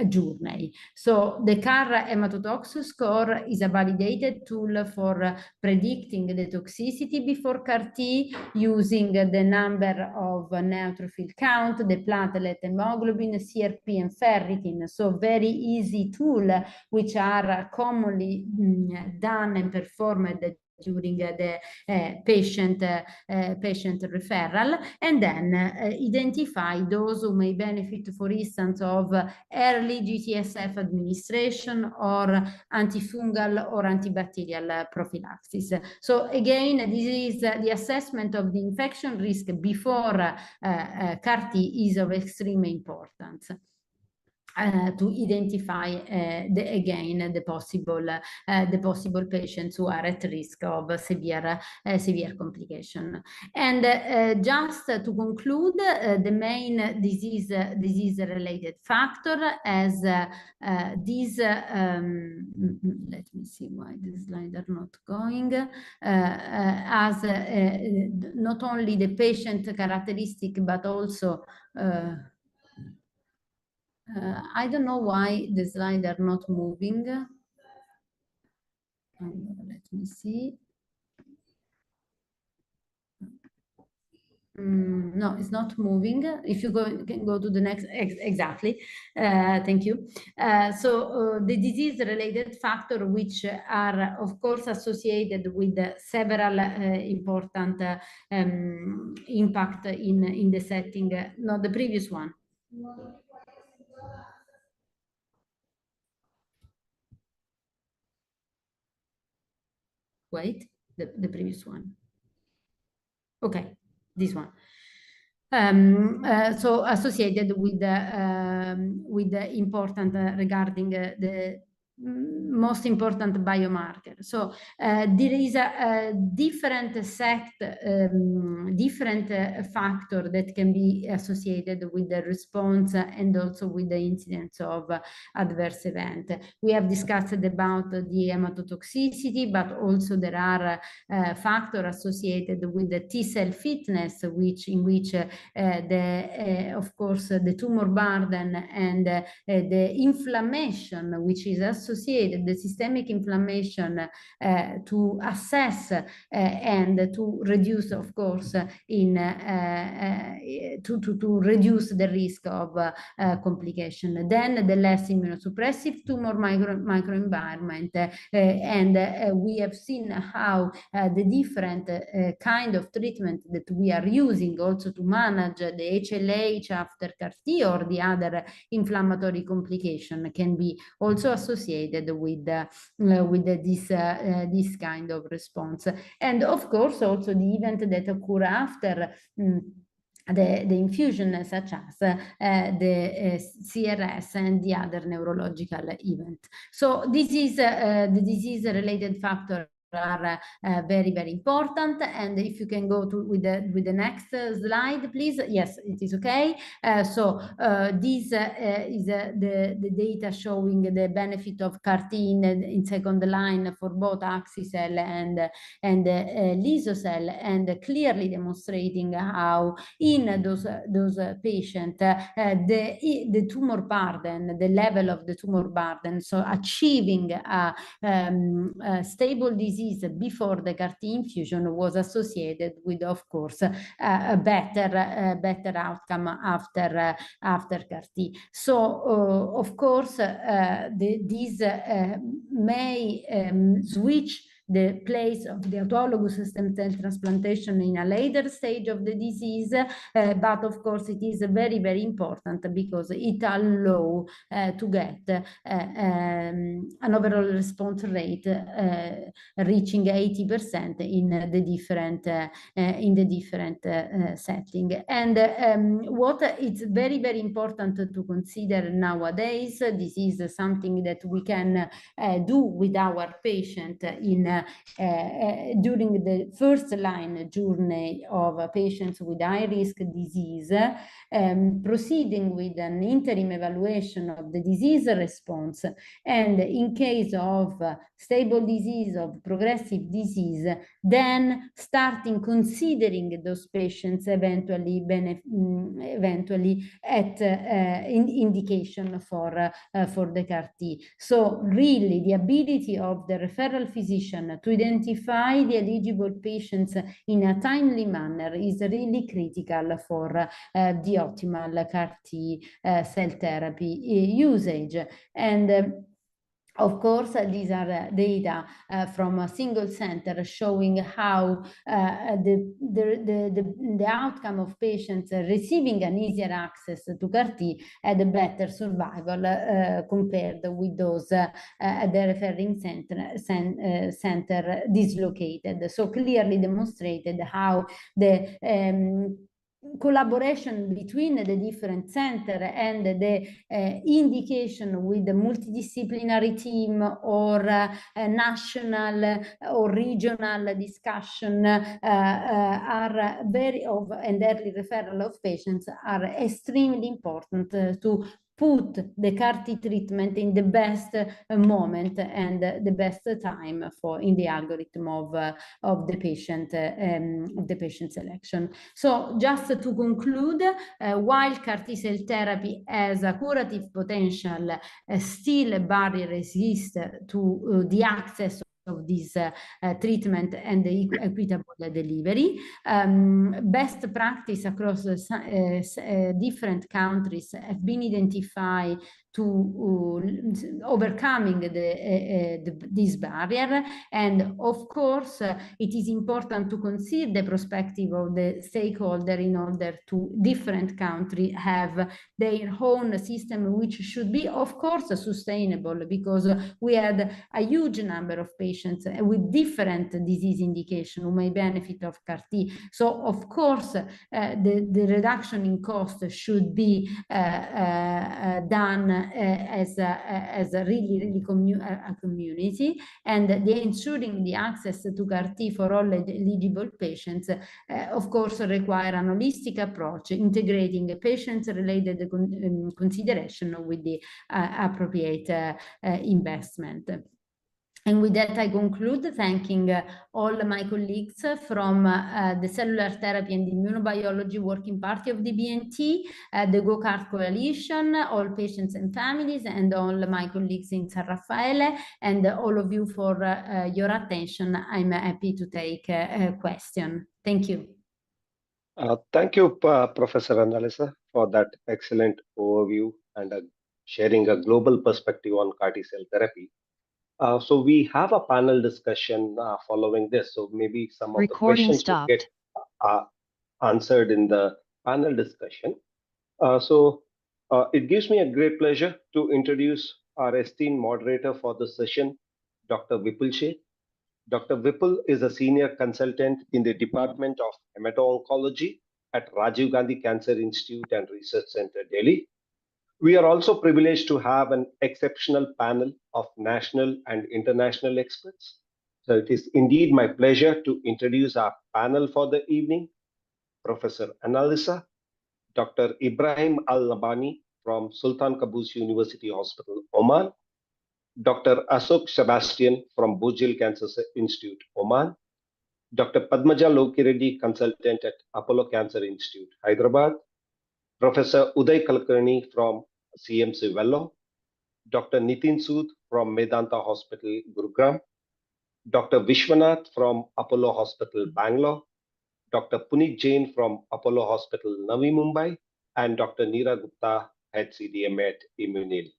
journey. So the CAR hematotox score is a validated tool for predicting the toxicity before CAR-T using the number of neutrophil count, the platelet hemoglobin, CRP, and ferritin. So very easy tool, which are commonly done and performed during the patient referral, and then identify those who may benefit, for instance, of early GTSF administration or antifungal or antibacterial prophylaxis. So again, this is the assessment of the infection risk before CAR-T is of extreme importance. To identify the possible patients who are at risk of severe complication. And just to conclude, the main disease related factor as these let me see why the slides are not going, as not only the patient characteristic but also I don't know why the slides are not moving. Let me see. No, it's not moving. If you can go to the next, exactly. Thank you. So the disease-related factors, which are, of course, associated with several important impact in the setting. Not the previous one. Wait, the previous one. Okay, this one. So associated with the important regarding the most important biomarker. So there is a different different factor that can be associated with the response and also with the incidence of adverse event. We have discussed about the hematotoxicity, but also there are factors associated with the T-cell fitness, in which of course the tumor burden and the inflammation, which is associated, the systemic inflammation, to assess and to reduce, of course, to reduce the risk of complication. Then the less immunosuppressive tumor microenvironment, and we have seen how the different kind of treatment that we are using also to manage the HLH after CAR-T or the other inflammatory complication can be also associated with this kind of response. And of course also the event that occur after the infusion, such as the CRS and the other neurological event. So this is the disease-related factor are very, very important. And if you can go to with the next slide, please. Yes, it is okay. So this is the data showing the benefit of CAR-T in second line for both axi-cell and lyso-cell, and clearly demonstrating how in those patients the tumor burden, the level of the tumor burden, so achieving a stable disease before the CAR-T infusion was associated with, of course, a better outcome after CAR-T. So, of course, these may switch the place of the autologous stem cell transplantation in a later stage of the disease, but of course it is very, very important because it allows to get an overall response rate reaching 80% in the different setting. And what is very, very important to consider nowadays, this is something that we can do with our patient during the first line journey of patients with high risk disease, proceeding with an interim evaluation of the disease response, and in case of stable disease, of progressive disease, then starting considering those patients eventually at indication for the CAR-T. So really the ability of the referral physician to identify the eligible patients in a timely manner is really critical for the optimal CAR-T cell therapy usage. And of course, these are data from a single center showing how the outcome of patients receiving an easier access to CAR-T had a better survival compared with those at the referring center dislocated. So clearly demonstrated how the collaboration between the different centers and the indication with the multidisciplinary team or national or regional discussion are very and early referral of patients are extremely important to put the CAR-T treatment in the best moment and the best time in the algorithm of the patient selection. So just to conclude, while CAR-T cell therapy has a curative potential, still a barrier exists to the access of this treatment and the equitable delivery. Best practice across different countries have been identified to overcoming this barrier. And of course, it is important to consider the perspective of the stakeholder in order to different countries have their own system, which should be, of course, sustainable, because we had a huge number of patients with different disease indication who may benefit of CAR-T. So, of course, the reduction in cost should be done as a really a community, and the ensuring the access to CAR-T for all eligible patients, of course, require an holistic approach, integrating patient-related consideration with the appropriate investment. And with that, I conclude thanking all my colleagues from the Cellular Therapy and Immunobiology Working Party of the BNT, the GoCART Coalition, all patients and families, and all my colleagues in San Raffaele, and all of you for your attention. I'm happy to take a question. Thank you. Thank you, Professor Annalisa, for that excellent overview and sharing a global perspective on CAR-T cell therapy. So we have a panel discussion following this. So maybe some of the questions will get answered in the panel discussion. So it gives me a great pleasure to introduce our esteemed moderator for the session, Dr. Vipul Sheth. Dr. Vipul is a senior consultant in the Department of Hemato-Oncology at Rajiv Gandhi Cancer Institute and Research Center, Delhi. We are also privileged to have an exceptional panel of national and international experts. So it is indeed my pleasure to introduce our panel for the evening, Professor Annalisa, Dr. Ibrahim Al-Labani from Sultan Qaboos University Hospital, Oman, Dr. Ashok Sebastian from Bujil Cancer Institute, Oman, Dr. Padmaja Lokireddy, consultant at Apollo Cancer Institute, Hyderabad, Professor Uday Kulkarni from CMC Vellore, Dr. Nitin Sood from Medanta Hospital, Gurugram, Dr. Vishwanath from Apollo Hospital, Bangalore, Dr. Puneet Jain from Apollo Hospital, Navi Mumbai, and Dr. Neera Gupta, head CDMA at Immunil.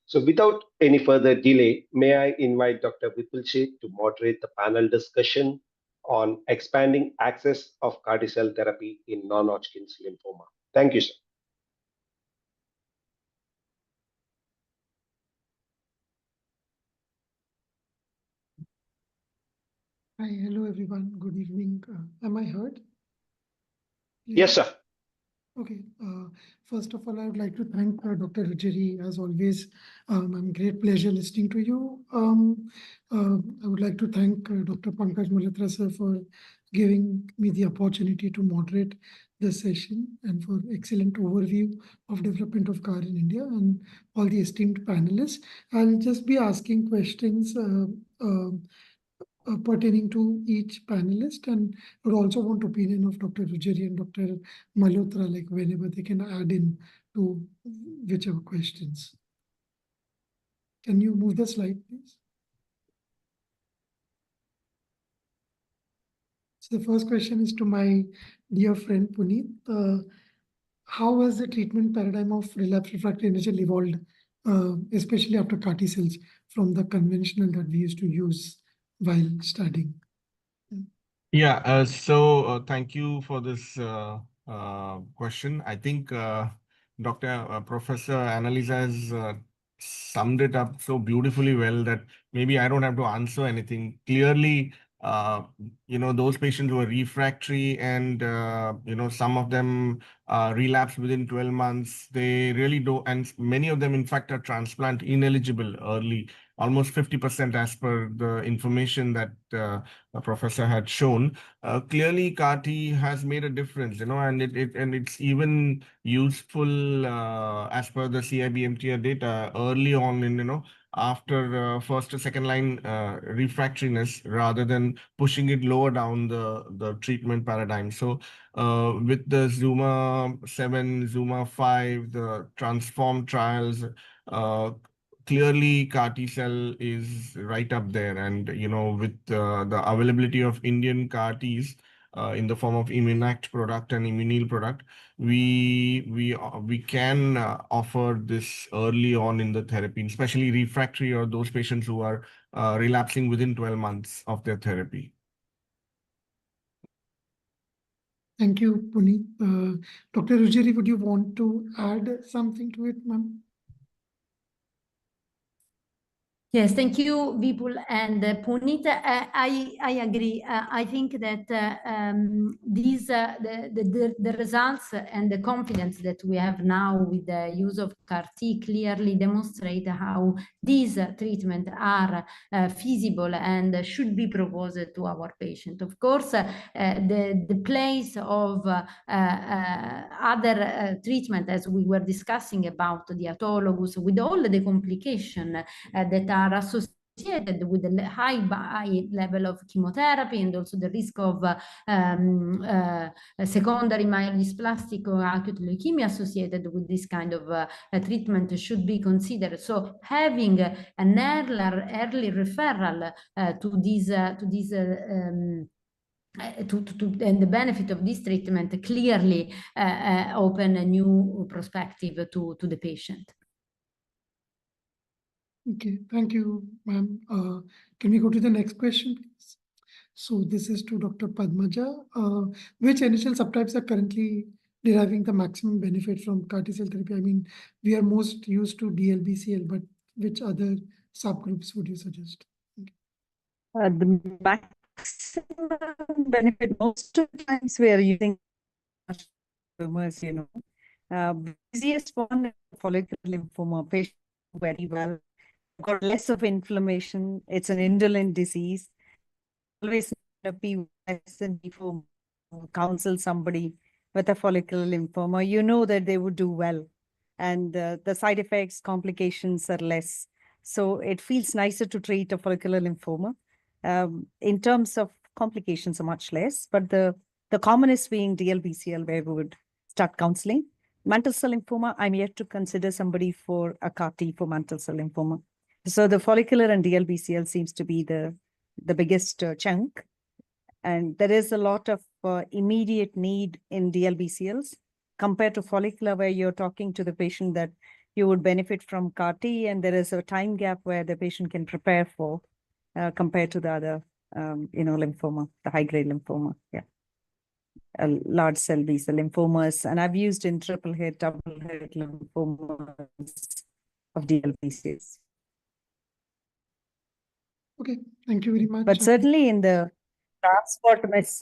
So without any further delay, may I invite Dr. Vipul Sheth to moderate the panel discussion on expanding access of CAR-T cell therapy in non-Hodgkin's lymphoma. Thank you, sir. Hi, hello everyone. Good evening. Am I heard? Yes, sir. Okay. First of all, I would like to thank Dr. Rujeri. As always, I'm great pleasure listening to you. I would like to thank Dr. Pankaj Malhotra sir for giving me the opportunity to moderate this session and for excellent overview of development of CAR in India and all the esteemed panelists. I'll just be asking questions pertaining to each panelist, and would also want opinion of Dr. Rujeri and Dr. Malhotra, like whenever they can add in to whichever questions. Can you move the slide, please? So the first question is to my dear friend Puneet. How has the treatment paradigm of relapsed refractory NHL evolved, especially after CAR-T cells, from the conventional that we used to use while studying? Yeah, thank you for this question. I think Professor Annalisa has summed it up so beautifully well that maybe I don't have to answer anything. Clearly, those patients who are refractory and, some of them relapse within 12 months, they really do. And many of them, in fact, are transplant ineligible early, almost 50% as per the information that the professor had shown. Clearly, CAR-T has made a difference, and it's even useful as per the CIBMTR data early on in, after first or second line refractoriness, rather than pushing it lower down the treatment paradigm. So with the Zuma 7, Zuma 5, the Transform trials, clearly CAR-T cell is right up there. And, with the availability of Indian CAR-Ts in the form of Immunact product and Immunil product, we can offer this early on in the therapy, especially refractory or those patients who are relapsing within 12 months of their therapy. Thank you, Puneet. Dr. Rujeri, would you want to add something to it, ma'am? Yes, thank you, Vipul and Puneet. I agree. I think that these the results and the confidence that we have now with the use of CAR-T clearly demonstrate how these treatments are feasible and should be proposed to our patient. Of course, the place of other treatment, as we were discussing about the autologous, with all the complications that are associated with the high level of chemotherapy and also the risk of secondary myelodysplastic or acute leukemia associated with this kind of treatment should be considered. So having an early referral to these and the benefit of this treatment clearly open a new perspective to the patient. Okay, thank you, ma'am. Can we go to the next question, please? So this is to Dr. Padmaja. Which NHL subtypes are currently deriving the maximum benefit from CAR-T cell therapy? I mean, we are most used to DLBCL, but which other subgroups would you suggest? The maximum benefit, most of the times we are using tumors, easiest one, follicular lymphoma, patient very well, got less of inflammation. It's an indolent disease. Always therapy before counsel somebody with a follicular lymphoma, you know that they would do well, and the side effects, complications are less. So it feels nicer to treat a follicular lymphoma. In terms of complications are much less, but the commonest being DLBCL, where we would start counseling. Mantle cell lymphoma, I'm yet to consider somebody for a CAR-T for mantle cell lymphoma. So the follicular and DLBCL seems to be the biggest chunk. And there is a lot of immediate need in DLBCLs compared to follicular, where you're talking to the patient that you would benefit from CAR-T, and there is a time gap where the patient can prepare for compared to the other, lymphoma, the high-grade lymphoma. Yeah. Large cell B-cell lymphomas, and I've used in triple hit, double hit lymphomas of DLBCLs. Okay, thank you very much. But certainly in the transport, as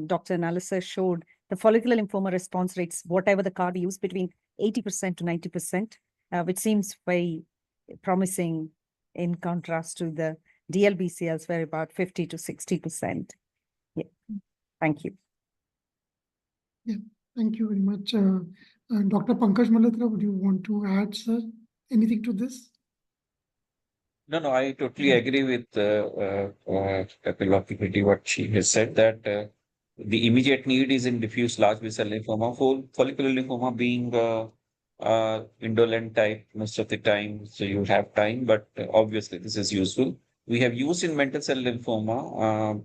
Dr. Analysis showed, the follicular lymphoma response rates, whatever the CAR used, between 80% to 90%, which seems very promising in contrast to the DLBCLs, where about 50 to 60%. Yeah. Thank you. Yeah, thank you very much. Dr. Pankaj Malhotra, would you want to add, sir, anything to this? No, I totally agree with what she has said, that the immediate need is in diffuse large B-cell lymphoma, follicular lymphoma being indolent type most of the time, so you have time, but obviously this is useful. We have used in mantle cell lymphoma,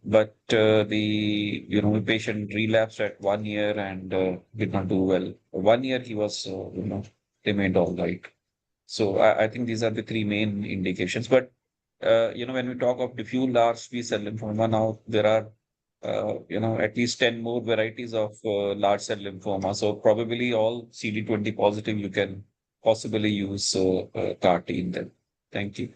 but the patient relapsed at 1 year and did not do well. 1 year he was remained all right. So I think these are the three main indications. But when we talk of diffuse large B-cell lymphoma, now there are at least 10 more varieties of large cell lymphoma. So probably all CD20 positive, you can possibly use CAR-T in them. Thank you.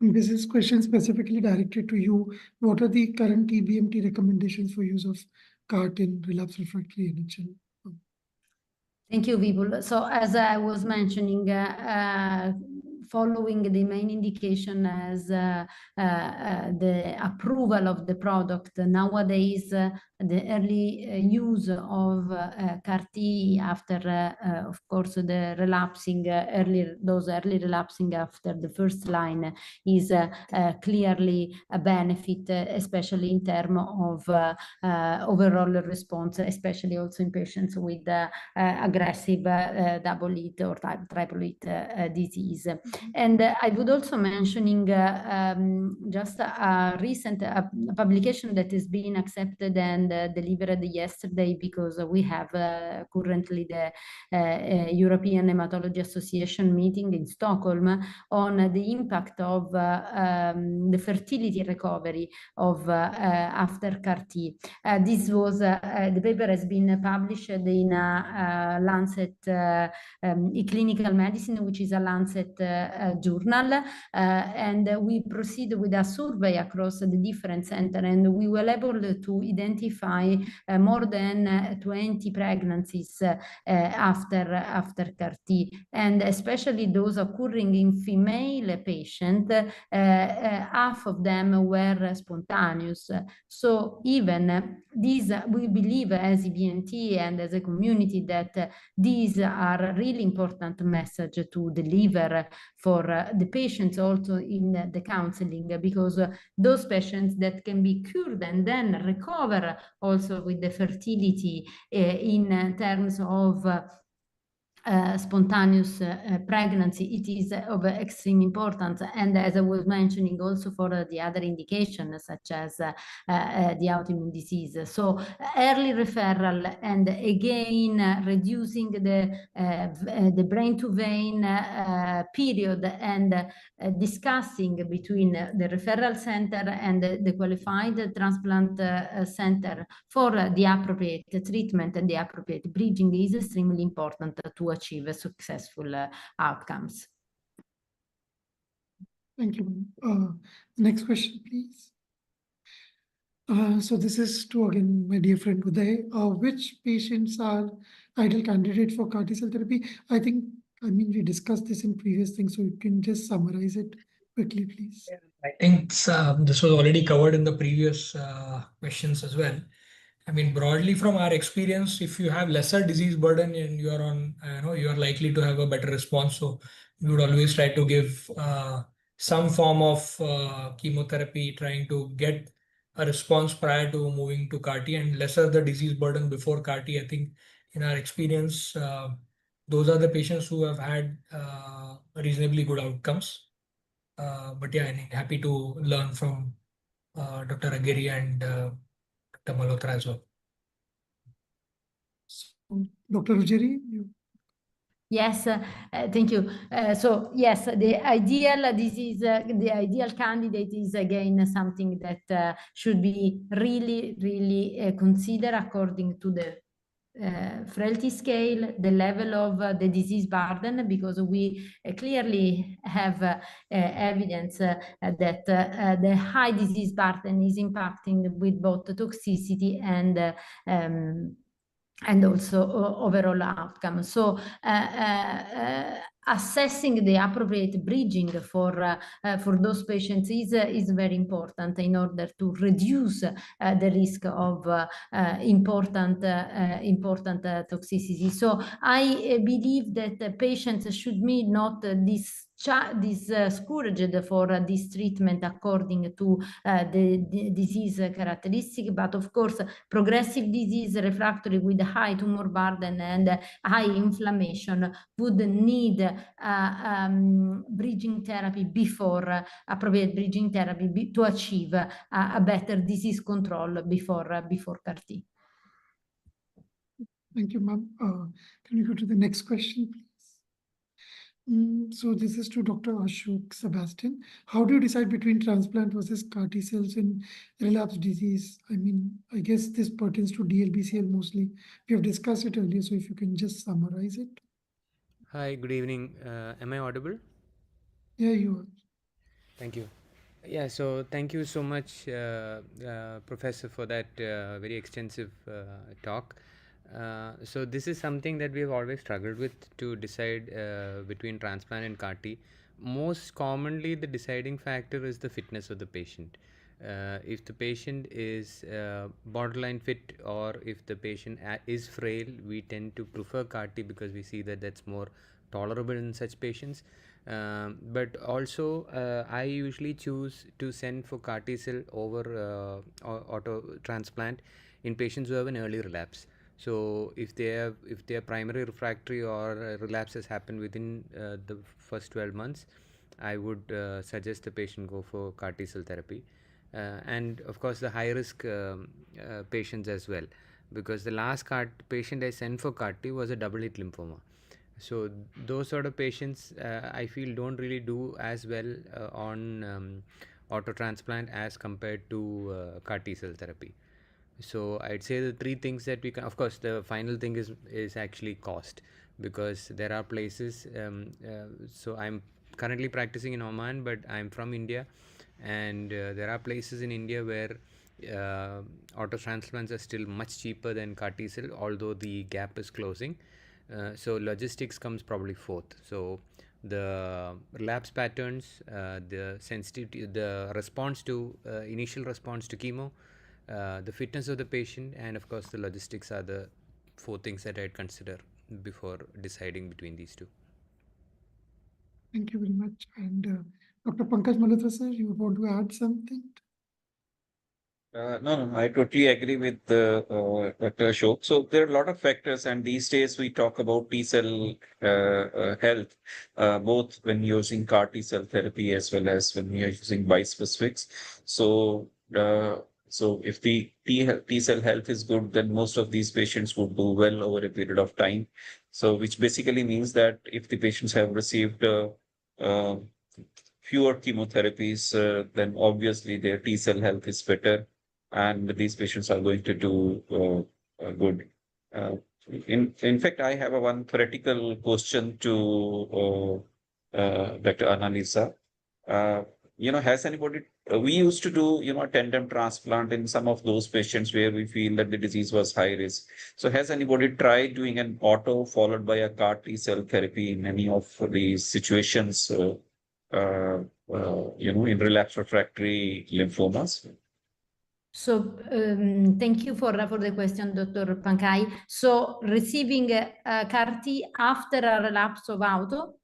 This is question specifically directed to you. What are the current TBMT recommendations for use of CAR-T in relapse refractory NHL? Thank you, Vipul. So as I was mentioning, following the main indication as the approval of the product, nowadays the early use of CAR-T after, of course, the relapsing, those early relapsing after the first line is clearly a benefit, especially in terms of overall response, especially also in patients with aggressive double hit or triple hit disease. And I would also mentioning just a recent publication that is being accepted and delivered yesterday, because we have currently the European Hematology Association meeting in Stockholm on the impact of the fertility recovery of after CAR-T. This was the paper has been published in Lancet Clinical Medicine, which is a Lancet journal, and we proceed with a survey across the different centers, and we were able to identify more than 20 pregnancies after CAR-T, and especially those occurring in female patients. Half of them were spontaneous. So even these, we believe as EBNT and as a community that these are really important message to deliver for the patients also in the counseling, because those patients that can be cured and then recover also with the fertility in terms of spontaneous pregnancy, it is of extreme importance. And as I was mentioning, also for the other indications such as the autoimmune disease. So early referral, and again reducing the brain to vein period, and discussing between the referral center and the qualified transplant center for the appropriate treatment and the appropriate bridging is extremely important to achieve successful outcomes. Thank you. Next question, please. So this is to, again, my dear friend Uday. Which patients are ideal candidates for CAR T-cell therapy? I mean, we discussed this in previous things, so you can just summarize it quickly, please. I think this was already covered in the previous questions as well. I mean, broadly from our experience, if you have lesser disease burden and you are on, you are likely to have a better response. So we would always try to give some form of chemotherapy, trying to get a response prior to moving to CAR-T, and lesser the disease burden before CAR-T. I think in our experience, those are the patients who have had reasonably good outcomes. But yeah, I'm happy to learn from Dr. Aguirre and Dr. Malhotra as well. So, Dr. Ujiri, you. Yes, thank you. So yes, the ideal disease, the ideal candidate is again something that should be really considered according to the frailty scale, the level of the disease burden, because we clearly have evidence that the high disease burden is impacting with both toxicity and also overall outcome. So assessing the appropriate bridging for those patients is very important in order to reduce the risk of important toxicity. So I believe that patients should be not discouraged for this treatment according to the disease characteristic, but of course progressive disease refractory with high tumor burden and high inflammation would need bridging therapy before appropriate bridging therapy to achieve a better disease control before CAR-T. Thank you, ma'am. Can we go to the next question, please? So this is to Dr. Ashok Sebastian. How do you decide between transplant versus CAR T cells in relapsed disease? I mean, I guess this pertains to DLBCL mostly. We have discussed it earlier, so if you can just summarize it. Hi, good evening. Am I audible? Yeah, you are. Thank you. Yeah, so thank you so much, Professor, for that very extensive talk. So this is something that we have always struggled with to decide between transplant and CAR-T. Most commonly, the deciding factor is the fitness of the patient. If the patient is borderline fit, or if the patient is frail, we tend to prefer CAR-T because we see that that's more tolerable in such patients. But also I usually choose to send for CAR-T cell over auto transplant in patients who have an early relapse. So if their primary refractory or relapse has happened within the first 12 months, I would suggest the patient go for CAR T cell therapy. And of course, the high risk patients as well, because the last patient I sent for CAR T was a double hit lymphoma. So those sort of patients, I feel, don't really do as well on auto transplant as compared to CAR T cell therapy. So I'd say the three things that we can, of course, the final thing is actually cost, because there are places. So I'm currently practicing in Oman, but I'm from India, and there are places in India where auto transplants are still much cheaper than CAR T cell, although the gap is closing. So logistics comes probably fourth. So the relapse patterns, the sensitivity, the response to initial response to chemo, the fitness of the patient, and of course the logistics are the four things that I'd consider before deciding between these two. Thank you very much. And Dr. Pankaj Malhotra, sir, you want to add something? No, I totally agree with Dr. Ashok. So there are a lot of factors, and these days we talk about T cell health, both when using CAR T cell therapy as well as when we are using bispecifics. So, so if the T cell health is good, then most of these patients would do well over a period of time. So, which basically means that if the patients have received fewer chemotherapies, then obviously their T cell health is better, and these patients are going to do good. In fact, I have one theoretical question to Dr. Annalisa. Has anybody? We used to do, tandem transplant in some of those patients where we feel that the disease was high risk. So, has anybody tried doing an auto followed by a CAR T cell therapy in any of these situations? In relapse refractory lymphomas? So thank you for the question, Dr. Pankai. So receiving CAR T after a relapse of auto?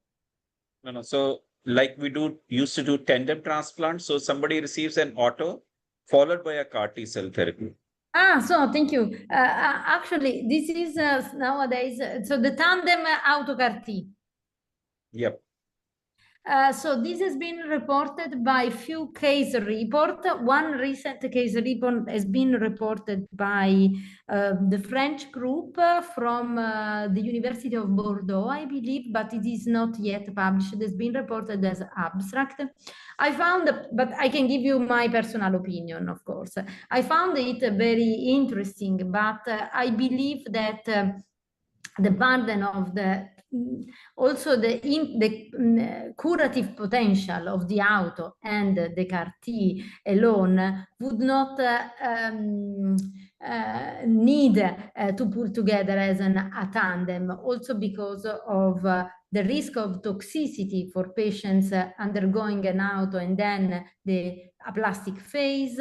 No. So like we used to do tandem transplant. So somebody receives an auto followed by a CAR T cell therapy. So thank you. Actually, this is nowadays, so the tandem auto CAR T. Yep. So this has been reported by few case report. One recent case report has been reported by the French group from the University of Bordeaux, I believe, but it is not yet published. It has been reported as abstract. I found, but I can give you my personal opinion, of course. I found it very interesting, but I believe that the burden of the also the curative potential of the auto and the CAR T alone would not need to pull together as a tandem, also because of the risk of toxicity for patients undergoing an auto and then the aplastic phase,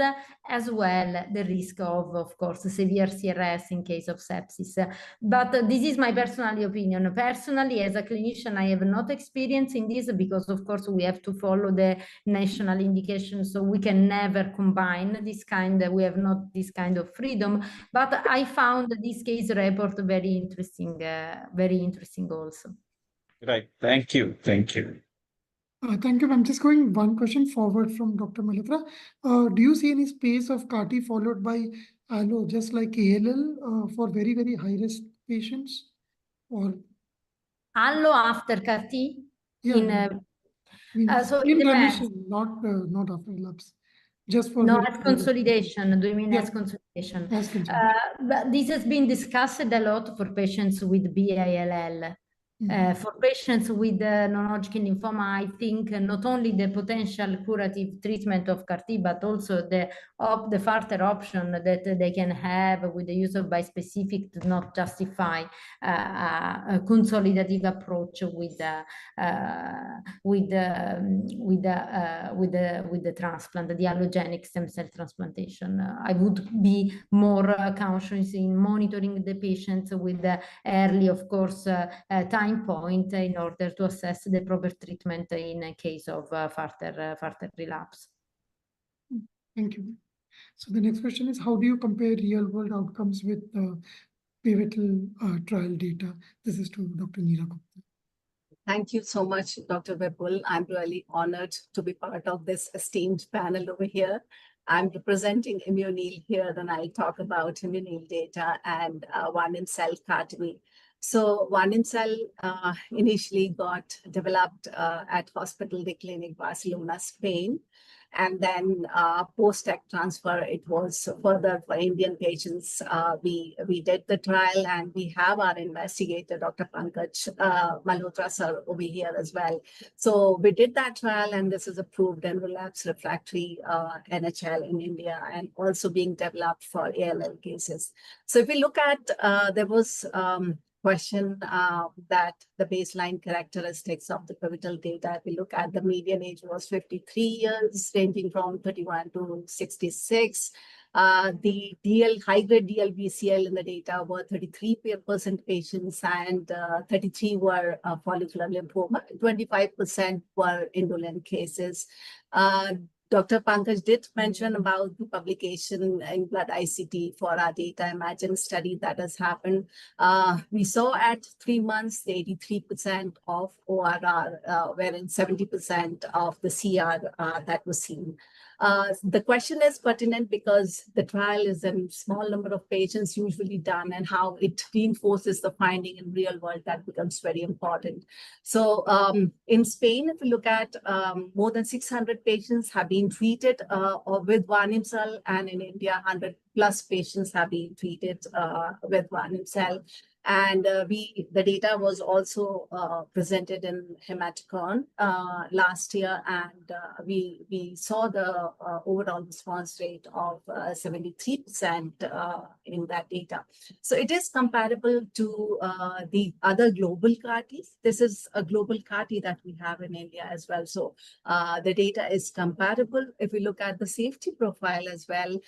as well the risk of course, severe CRS in case of sepsis. But this is my personal opinion. Personally, as a clinician, I have not experience in this because, of course, we have to follow the national indication, so we can never combine this kind. We have not this kind of freedom. But I found this case report very interesting also. Right. Thank you. Thank you. Thank you. I'm just going one question forward from Dr. Malhotra. Do you see any space of CAR T followed by allo, just like ALL, for very, very high-risk patients? Or allo after CAR T? Yeah, So in it depends. remission, not after relapse. Just for No, as consolidation. Do you mean as consolidation? As consolidation. But this has been discussed a lot for patients with BALL. For patients with non-Hodgkin lymphoma, I think not only the potential curative treatment of CAR T, but also the further option that they can have with the use of bispecific to not justify a consolidative approach with the transplant, the allogenic stem cell transplantation. I would be more cautious in monitoring the patients with the early, of course, time point in order to assess the proper treatment in case of further relapse. Thank you. So the next question is, how do you compare real-world outcomes with pivotal trial data? This is to Dr. Neera Gupta. Thank you so much, Dr. Vipul. I'm really honored to be part of this esteemed panel over here. I'm representing Immunil here, and I'll talk about Immunil data and one in cell CAR-T. So one in cell initially got developed at Hospital de Clínic Barcelona, Spain. And then post-tech transfer, it was further for Indian patients. We did the trial, and we have our investigator, Dr. Pankaj Malhotra sir, over here as well. So we did that trial, and this is approved in relapse refractory NHL in India, and also being developed for ALL cases. So if we look at, there was question that the baseline characteristics of the pivotal data, if we look at the median age was 53 years, ranging from 31 to 66. The high-grade DLBCL in the data were 33% patients, and 33 were follicular lymphoma. 25% were indolent cases. Dr. Pankaj did mention about the publication in Blood ICT for our data imagine study that has happened. We saw at 3 months, 83% of ORR, wherein 70% of the CR that was seen. The question is pertinent because the trial is in small number of patients usually done, and how it reinforces the finding in real world, that becomes very important. So in Spain, if we look at more than 600 patients have been treated with Vanimsal, and in India, 100 plus patients have been treated with Vanimsal. And the data was also presented in Hematicon last year, and we saw the overall response rate of 73% in that data. So it is comparable to the other global CAR-Ts. This is a global CAR-T that we have in India as well. So the data is comparable. If we look at the safety profile as well,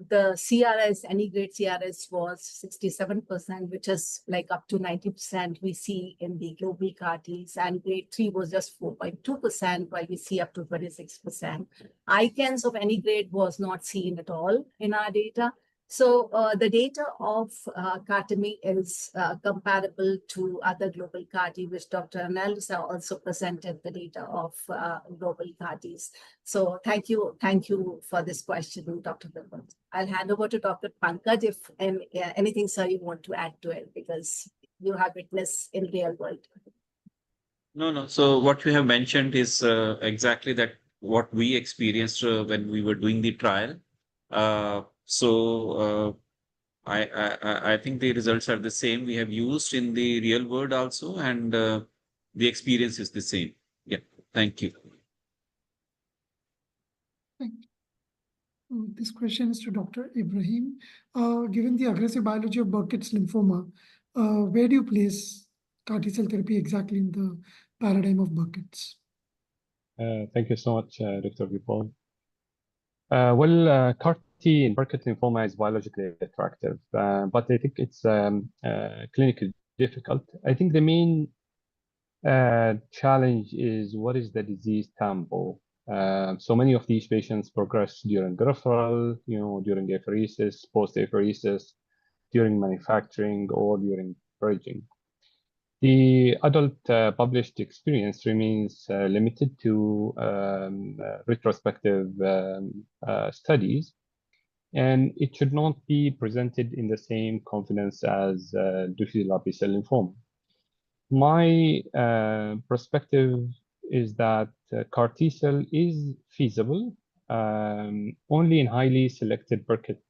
the CRS, any grade CRS was 67%, which is like up to 90% we see in the global CAR-Ts, and grade 3 was just 4.2%, while we see up to 26%. ICANS of any grade was not seen at all in our data. So the data of CAR-T is comparable to other global CAR-T, which Dr. Analisa also presented the data of global CAR-Ts. So thank you for this question, Dr. Vipul. I'll hand over to Dr. Pankaj if anything, sir, you want to add to it, because you have witnessed in real world. No. So what you have mentioned is exactly that what we experienced when we were doing the trial. I think the results are the same we have used in the real world also, and the experience is the same. Yeah, thank you. This question is to Dr. Ibrahim. Given the aggressive biology of Burkitt's lymphoma, where do you place CAR-T cell therapy exactly in the paradigm of Burkitt's? Thank you so much, Dr. Vipul. CAR-T in Burkitt lymphoma is biologically attractive, but I think it's clinically difficult. I think the main challenge is, what is the disease tempo? So many of these patients progress during referral, during apheresis, post-apheresis, during manufacturing, or during bridging. The adult published experience remains limited to retrospective studies, and it should not be presented in the same confidence as diffuse large B-cell lymphoma. My perspective is that CAR-T cell is feasible only in highly selected Burkitt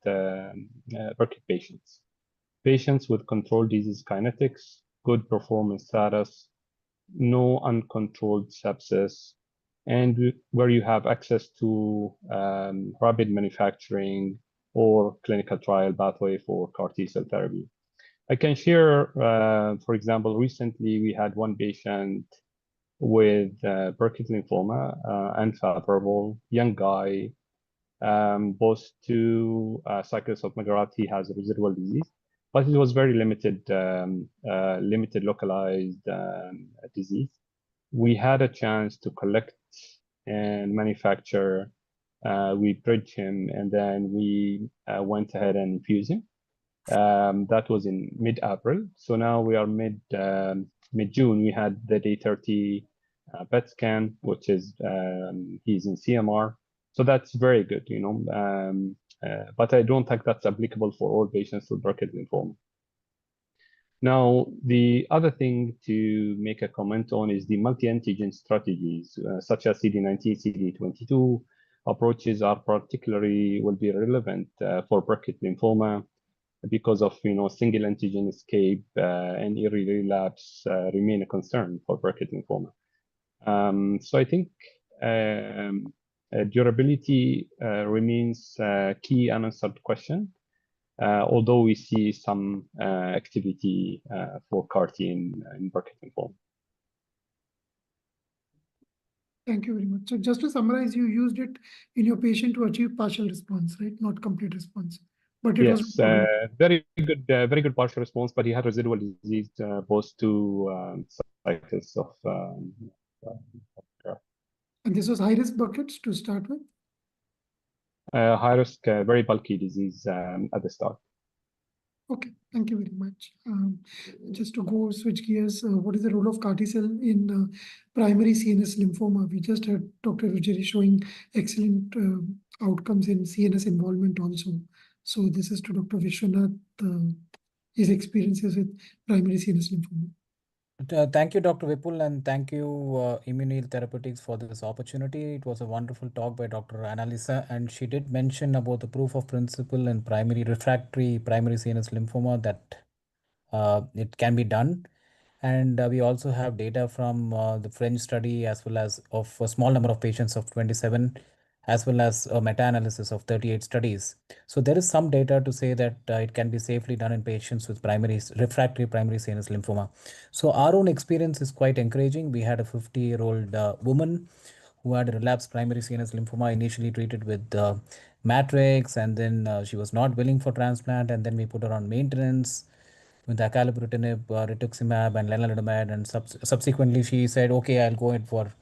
patients with controlled disease kinetics, good performance status, no uncontrolled sepsis, and where you have access to rapid manufacturing or clinical trial pathway for CAR-T cell therapy. I can share, for example, recently we had one patient with Burkitt lymphoma, unfavorable, young guy, post 2 cycles of Megarati, has residual disease, but it was very limited localized disease. We had a chance to collect and manufacture. We bridged him, and then we went ahead and infused him. That was in mid-April. So now we are mid-June, we had the day 30 PET scan, which is he's in CMR. So that's very good, but I don't think that's applicable for all patients with Burkitt lymphoma. Now, the other thing to make a comment on is the multi-antigen strategies, such as CD19, CD22 approaches are particularly will be relevant for Burkitt lymphoma because of single antigen escape and early relapse remain a concern for Burkitt lymphoma. So I think durability remains a key unanswered question. Although we see some activity for CAR-T in Burkitt lymphoma. Thank you very much. So just to summarize, you used it in your patient to achieve partial response, right? Not complete response. But it was very good partial response, but he had residual disease post two cycles of. And this was high-risk buckets to start with? High risk, very bulky disease at the start. Okay, thank you very much. Just to switch gears, what is the role of CAR-T cell in primary CNS lymphoma? We just had Dr. Ruggieri showing excellent outcomes in CNS involvement also. So this is to Dr. Vishwanath, his experiences with primary CNS lymphoma. Thank you, Dr. Vipul, and thank you, Immunil Therapeutics, for this opportunity. It was a wonderful talk by Dr. Annalisa, and she did mention about the proof of principle in refractory primary CNS lymphoma that it can be done. And we also have data from the French study as well as of a small number of patients of 27, as well as a meta-analysis of 38 studies. So there is some data to say that it can be safely done in patients with refractory primary CNS lymphoma. So our own experience is quite encouraging. We had a 50-year-old woman who had relapsed primary CNS lymphoma, initially treated with matrix, and then she was not willing for transplant, and then we put her on maintenance with acalabrutinib, rituximab, and lenalidomide, and subsequently she said, okay, I'll go in for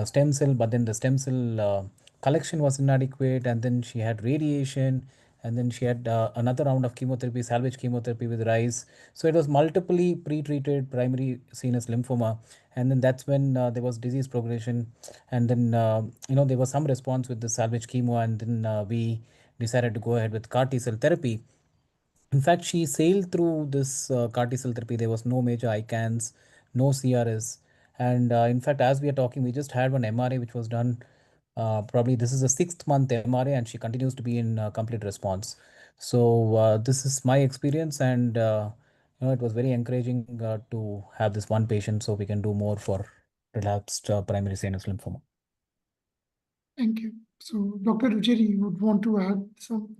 stem cell, but then the stem cell collection was inadequate, and then she had radiation, and then she had another round of chemotherapy, salvage chemotherapy with RISE. So it was multiply pre-treated primary CNS lymphoma, and then that's when there was disease progression, and then there was some response with the salvage chemo, and then we decided to go ahead with CAR T-cell therapy. In fact, she sailed through this CAR T-cell therapy. There was no major ICANS, no CRS. And in fact, as we are talking, we just had one MRA which was done. Probably this is the 6th month MRA, and she continues to be in complete response. So this is my experience, and it was very encouraging to have this one patient, so we can do more for relapsed primary CNS lymphoma. Thank you. So, Dr. Ruggieri, you would want to add some?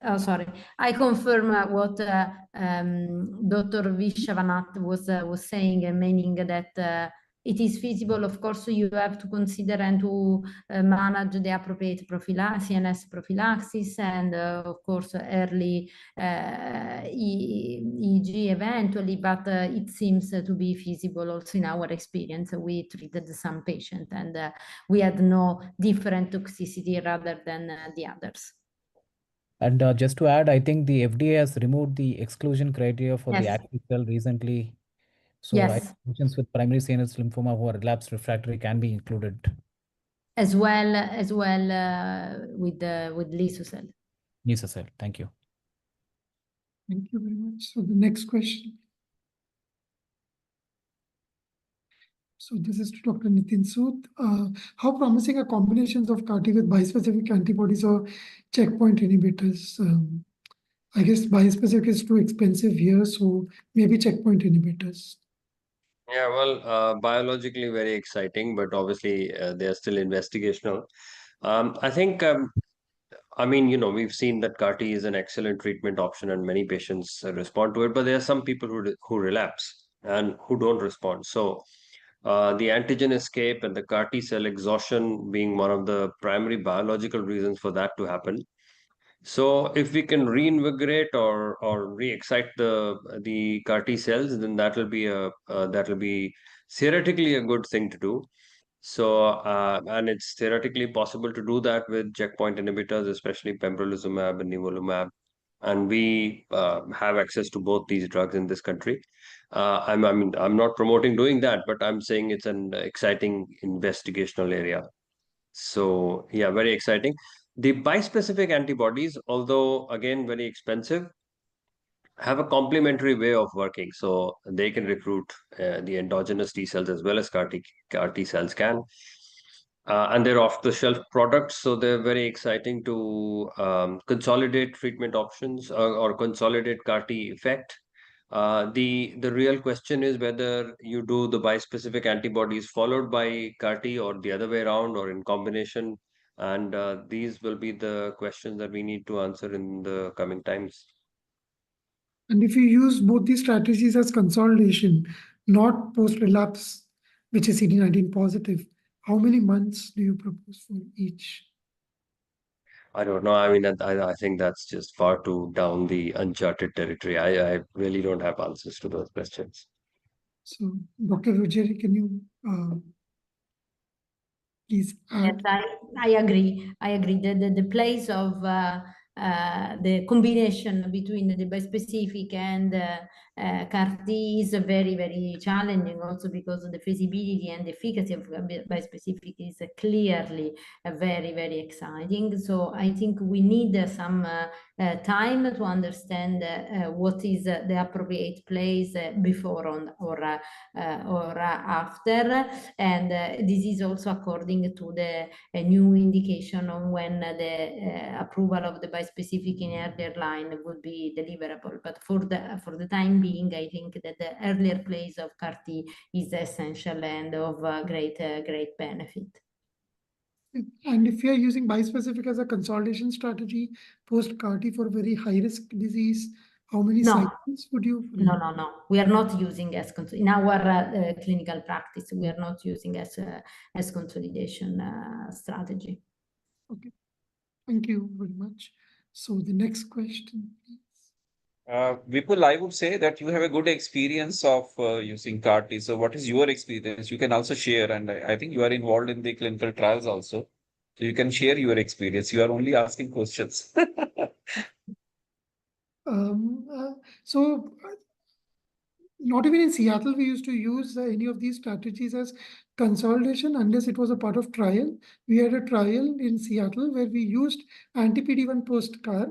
Oh, sorry. I confirm what Dr. Vishwanath was saying, meaning that it is feasible. Of course, you have to consider and to manage the appropriate CNS prophylaxis, and of course, early EEG eventually, but it seems to be feasible also in our experience. We treated some patients, and we had no different toxicity rather than the others. And just to add, I think the FDA has removed the exclusion criteria for the active cell recently. So patients with primary CNS lymphoma who are relapsed refractory can be included. As well with liso-cel. Liso-cel, thank you. Thank you very much. So the next question. So this is to Dr. Nitin Sood. How promising are combinations of CAR-T with bispecific antibodies or checkpoint inhibitors? I guess bispecific is too expensive here, so maybe checkpoint inhibitors. Yeah, well, biologically very exciting, but obviously they are still investigational. I think, I mean, we've seen that CAR-T is an excellent treatment option and many patients respond to it, but there are some people who relapse and who don't respond. So the antigen escape and the CAR-T cell exhaustion being one of the primary biological reasons for that to happen. So if we can reinvigorate or re-excite the CAR-T cells, then that'll be theoretically a good thing to do. So and it's theoretically possible to do that with checkpoint inhibitors, especially pembrolizumab and nivolumab. and we have access to both these drugs in this country. I'm not promoting doing that, but I'm saying it's an exciting investigational area. So yeah, very exciting. The bispecific antibodies, although again very expensive, have a complementary way of working. So they can recruit the endogenous T cells as well as CAR T cells can. And they're off-the-shelf products, so they're very exciting to consolidate treatment options or consolidate CAR T effect. The real question is whether you do the bispecific antibodies followed by CAR T or the other way around or in combination. And these will be the questions that we need to answer in the coming times. And if you use both these strategies as consolidation, not post-relapse, which is CD19 positive, how many months do you propose for each? I don't know. I mean, I think that's just far too down the uncharted territory. I really don't have answers to those questions. So, Dr. Ruggieri, can you please add? Yes, I agree. I agree. The place of the combination between the bispecific and CAR T is very, very challenging also because the feasibility and efficacy of bispecific is clearly very, very exciting. So I think we need some time to understand what is the appropriate place before or after. And this is also according to the new indication on when the approval of the bispecific in earlier line would be deliverable. But for the time being, I think that the earlier place of CAR T is essential and of great benefit. And if you are using bispecific as a consolidation strategy post CAR T for very high risk disease, how many cycles would you? No. We are not using as in our clinical practice. We are not using as consolidation strategy. Okay, thank you very much. So the next question, please. Vipul, I would say that you have a good experience of using CAR T. So what is your experience? You can also share, and I think you are involved in the clinical trials also. So you can share your experience. You are only asking questions. So not even in Seattle, we used to use any of these strategies as consolidation unless it was a part of trial. We had a trial in Seattle where we used anti-PD-1 post-CAR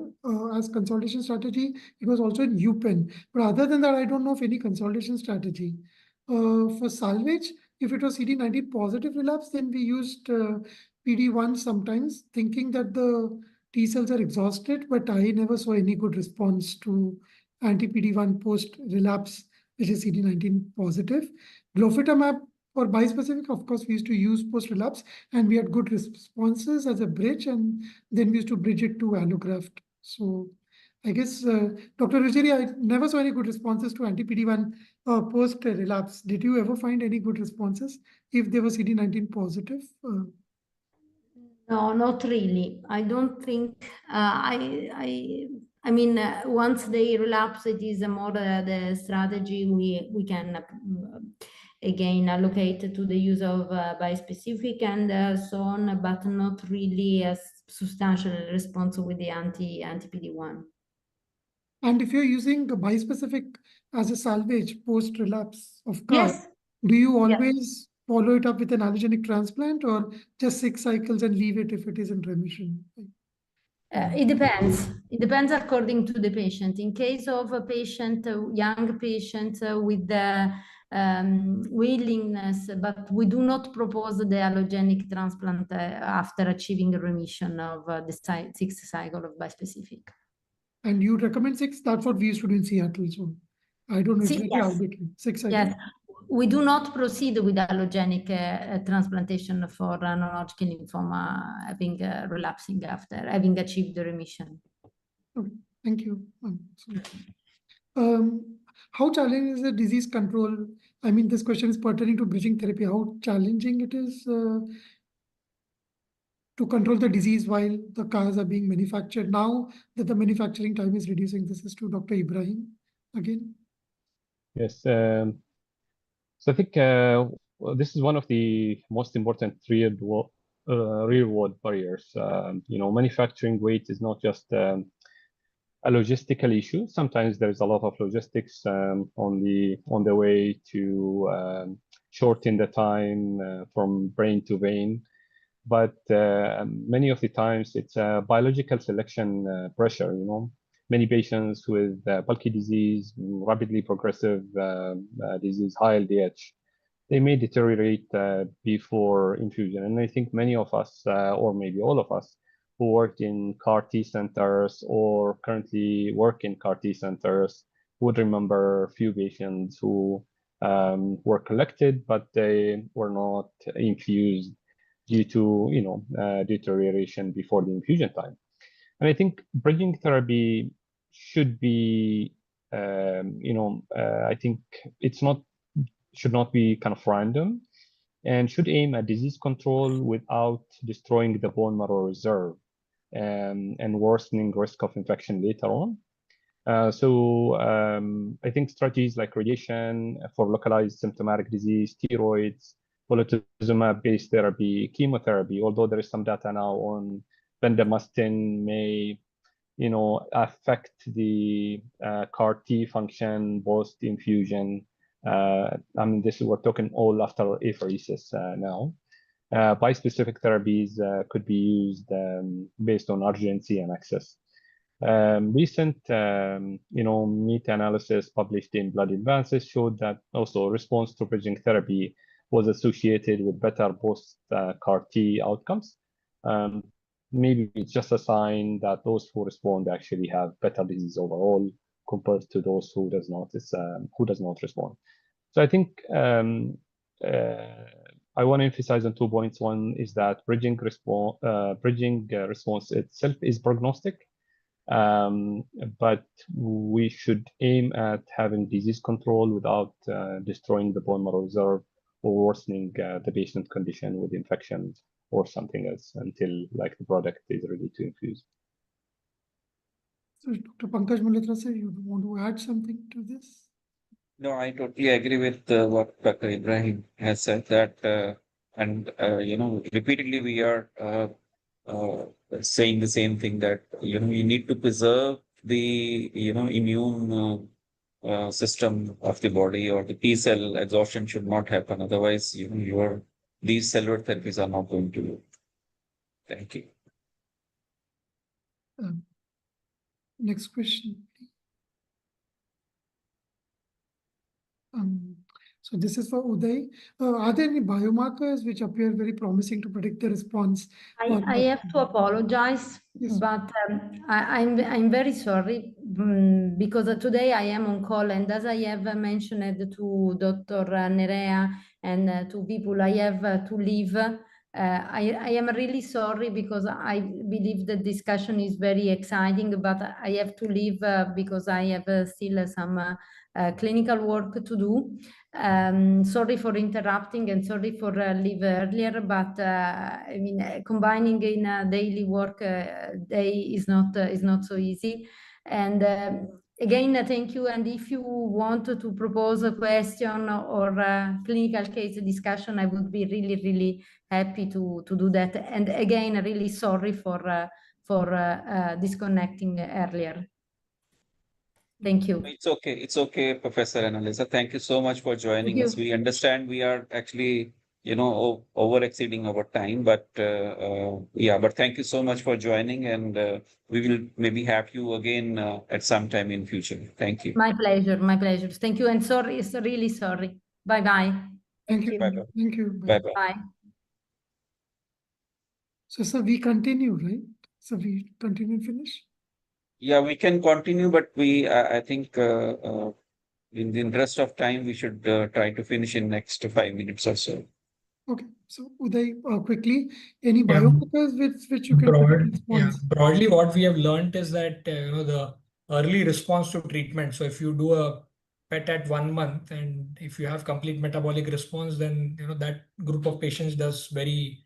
as consolidation strategy. It was also in UPenn. But other than that, I don't know of any consolidation strategy. For salvage, if it was CD19 positive relapse, then we used PD-1 sometimes, thinking that the T cells are exhausted, but I never saw any good response to anti-PD-1 post-relapse, which is CD19 positive. Glofitamab for bispecific, of course, we used to use post-relapse, and we had good responses as a bridge, and then we used to bridge it to allograft. So I guess, Dr. Ruggieri, I never saw any good responses to anti-PD-1 post-relapse. Did you ever find any good responses if they were CD19 positive? No, not really. I don't think. I mean, once they relapse, it is more the strategy we can again allocate to the use of bispecific and so on, but not really a substantial response with the anti-PD-1. And if you're using the bispecific as a salvage post-relapse of CAR, yes, do you always follow it up with an allogeneic transplant or just 6 cycles and leave it if it is in remission? It depends. It depends according to the patient. In case of a patient, young patient with the willingness, but we do not propose the allogenic transplant after achieving remission of the 6th cycle of bispecific. And you recommend 6? That's what we used to do in Seattle. So I don't know. It's very arbitrary. 6 cycles. Yes. We do not proceed with allogenic transplantation for non-Hodgkin lymphoma having relapsing after having achieved the remission. Okay, thank you. How challenging is the disease control? I mean, this question is pertaining to bridging therapy. How challenging it is to control the disease while the cars are being manufactured now that the manufacturing time is reducing? This is to Dr. Ibrahim again. Yes. So I think this is one of the most important real-world barriers. Manufacturing weight is not just a logistical issue. Sometimes there's a lot of logistics on the way to shorten the time from brain to vein. But many of the times it's a biological selection pressure, Many patients with bulky disease, rapidly progressive disease, high LDH, they may deteriorate before infusion. And I think many of us, or maybe all of us, who worked in CAR T centers or currently work in CAR T centers would remember a few patients who were collected, but they were not infused due to deterioration before the infusion time. And I think bridging therapy should be, I think should not be kind of random and should aim at disease control without destroying the bone marrow reserve and worsening risk of infection later on. I think strategies like radiation for localized symptomatic disease, steroids, polatuzumab-based therapy, chemotherapy, although there is some data now on bendamustine may, affect the CAR T function post-infusion. We're talking all after apheresis now. Bispecific therapies could be used based on urgency and access. Recent, meta-analysis published in Blood Advances showed that also response to bridging therapy was associated with better post-CAR T outcomes. Maybe it's just a sign that those who respond actually have better disease overall compared to those who does not respond. So I think I want to emphasize on 2 points. One is that bridging response itself is prognostic. But we should aim at having disease control without destroying the bone marrow reserve or worsening the patient condition with infection or something else until the product is ready to infuse. So Dr. Pankaj Malhotra, sir, you want to add something to this? No, I totally agree with what Dr. Ibrahim has said that, repeatedly we are saying the same thing that we need to preserve the immune system of the body, or the T cell exhaustion should not happen. Otherwise, these cellular therapies are not going to work. Thank you. Next question. So this is for Uday. Are there any biomarkers which appear very promising to predict the response? I have to apologize, Yes. but I'm very sorry because today I am on call, and as I have mentioned to Dr. Nerea and to people, I have to leave. I am really sorry because I believe the discussion is very exciting, but I have to leave because I have still some clinical work to do. Sorry for interrupting and sorry for leave earlier, but combining in a daily work day is not so easy. And again, thank you. And if you want to propose a question or a clinical case discussion, I would be really, really happy to do that. And again, really sorry for disconnecting earlier. Thank you. It's okay, Professor Annalisa. Thank you so much for joining us. We understand we are actually, over exceeding our time, but but thank you so much for joining, and we will maybe have you again at some time in future. Thank you. My pleasure. My pleasure. Thank you. And sorry, really sorry. Bye-bye. Thank you. Bye-bye. Thank you. Bye-bye. Bye. So we continue, right? So we continue and finish? Yeah, we can continue, but I think in the interest of time, we should try to finish in next 5 minutes or so. Okay. So Uday, quickly, any biomarkers which you can response? Broadly, what we have learned is that the early response to treatment. So if you do a PET at 1 month, and if you have complete metabolic response, then that group of patients does very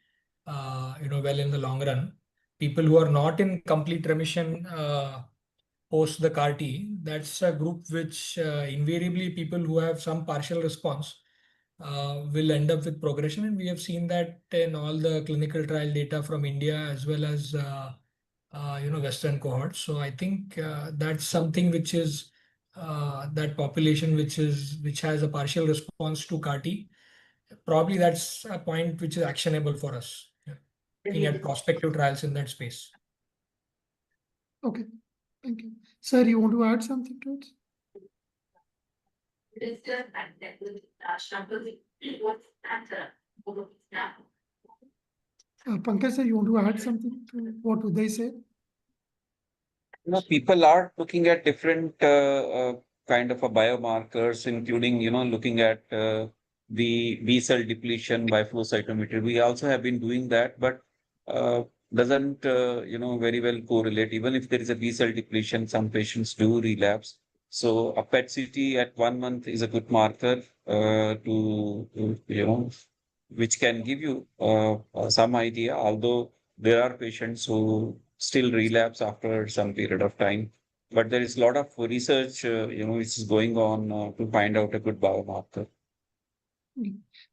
well in the long run. People who are not in complete remission post the CAR T, that's a group which invariably people who have some partial response will end up with progression. And we have seen that in all the clinical trial data from India as well as Western cohorts. So I think that's something which is that population which has a partial response to CAR-T. Probably that's a point which is actionable for us. Looking at prospective trials in that space. Okay, thank you. Sir, you want to add something to it? Pankaj sir, you want to add something to what Uday said? People are looking at different kind of a biomarkers, including, looking at the B cell depletion by flow cytometry. We also have been doing that, but doesn't, very well correlate. Even if there is a B cell depletion, some patients do relapse. So a PET CT at 1 month is a good marker which can give you some idea, although there are patients who still relapse after some period of time. But there is a lot of research, which is going on to find out a good biomarker.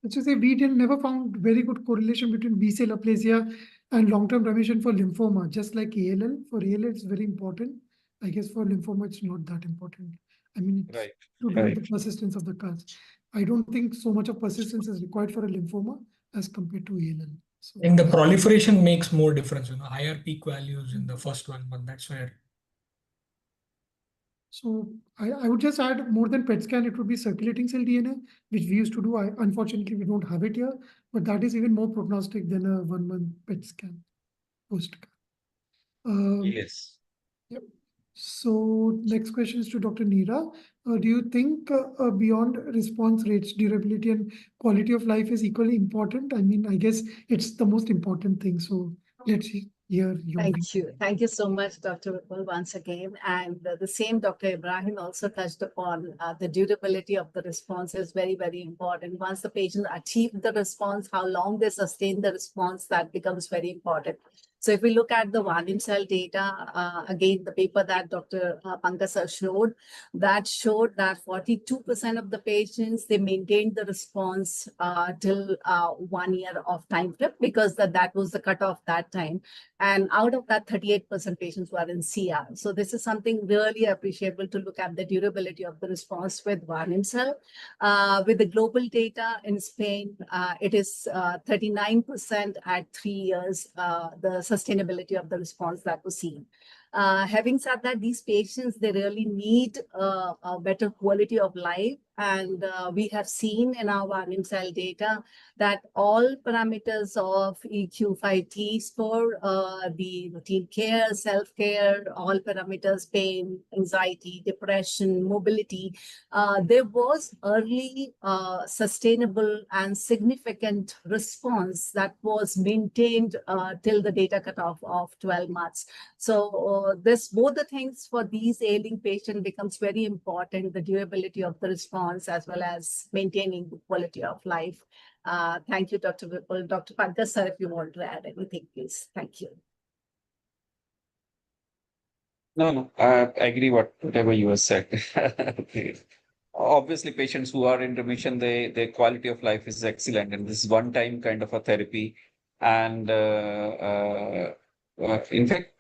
Let's just say we never found very good correlation between B cell aplasia and long-term remission for lymphoma, just like ALL. For ALL, it's very important. I guess for lymphoma, it's not that important. I mean, it's to do with the persistence of the CARs. I don't think so much of persistence is required for a lymphoma as compared to ALL. So, I think the proliferation makes more difference, higher peak values in the first 1 month. That's where. So I would just add more than PET scan, it would be circulating cell DNA, which we used to do. Unfortunately, we don't have it here, but that is even more prognostic than a 1 month PET scan post. Yes. Yep. So next question is to Dr. Neera. Do you think beyond response rates, durability and quality of life is equally important? I mean, I guess it's the most important thing. So let's hear your Thank you. Thank you so much, Dr. Vipul, once again. And the same Dr. Ibrahim also touched upon the durability of the response is very, very important. Once the patient achieves the response, how long they sustain the response, that becomes very important. So if we look at the Varnim cell data, again, the paper that Dr. Pankaj showed, that showed that 42% of the patients, they maintained the response till 1 year of time frame, because that was the cutoff that time. And out of that, 38% patients were in CR. So this is something really appreciable to look at the durability of the response with Varnim cell. With the global data in Spain, it is 39% at 3 years, the sustainability of the response that was seen. Having said that, these patients, they really need a better quality of life. And we have seen in our Varnim cell data that all parameters of EQ-5T score, the routine care, self-care, all parameters, pain, anxiety, depression, mobility, there was early, sustainable and significant response that was maintained till the data cutoff of 12 months. So both the things for these ailing patients becomes very important, the durability of the response as well as maintaining the quality of life. Thank you, Dr. Vipul. Dr. Pankaj sir, if you want to add anything, please. Thank you. No, I agree whatever you have said. Obviously, patients who are in remission, their quality of life is excellent, and this is one-time kind of a therapy. And in fact,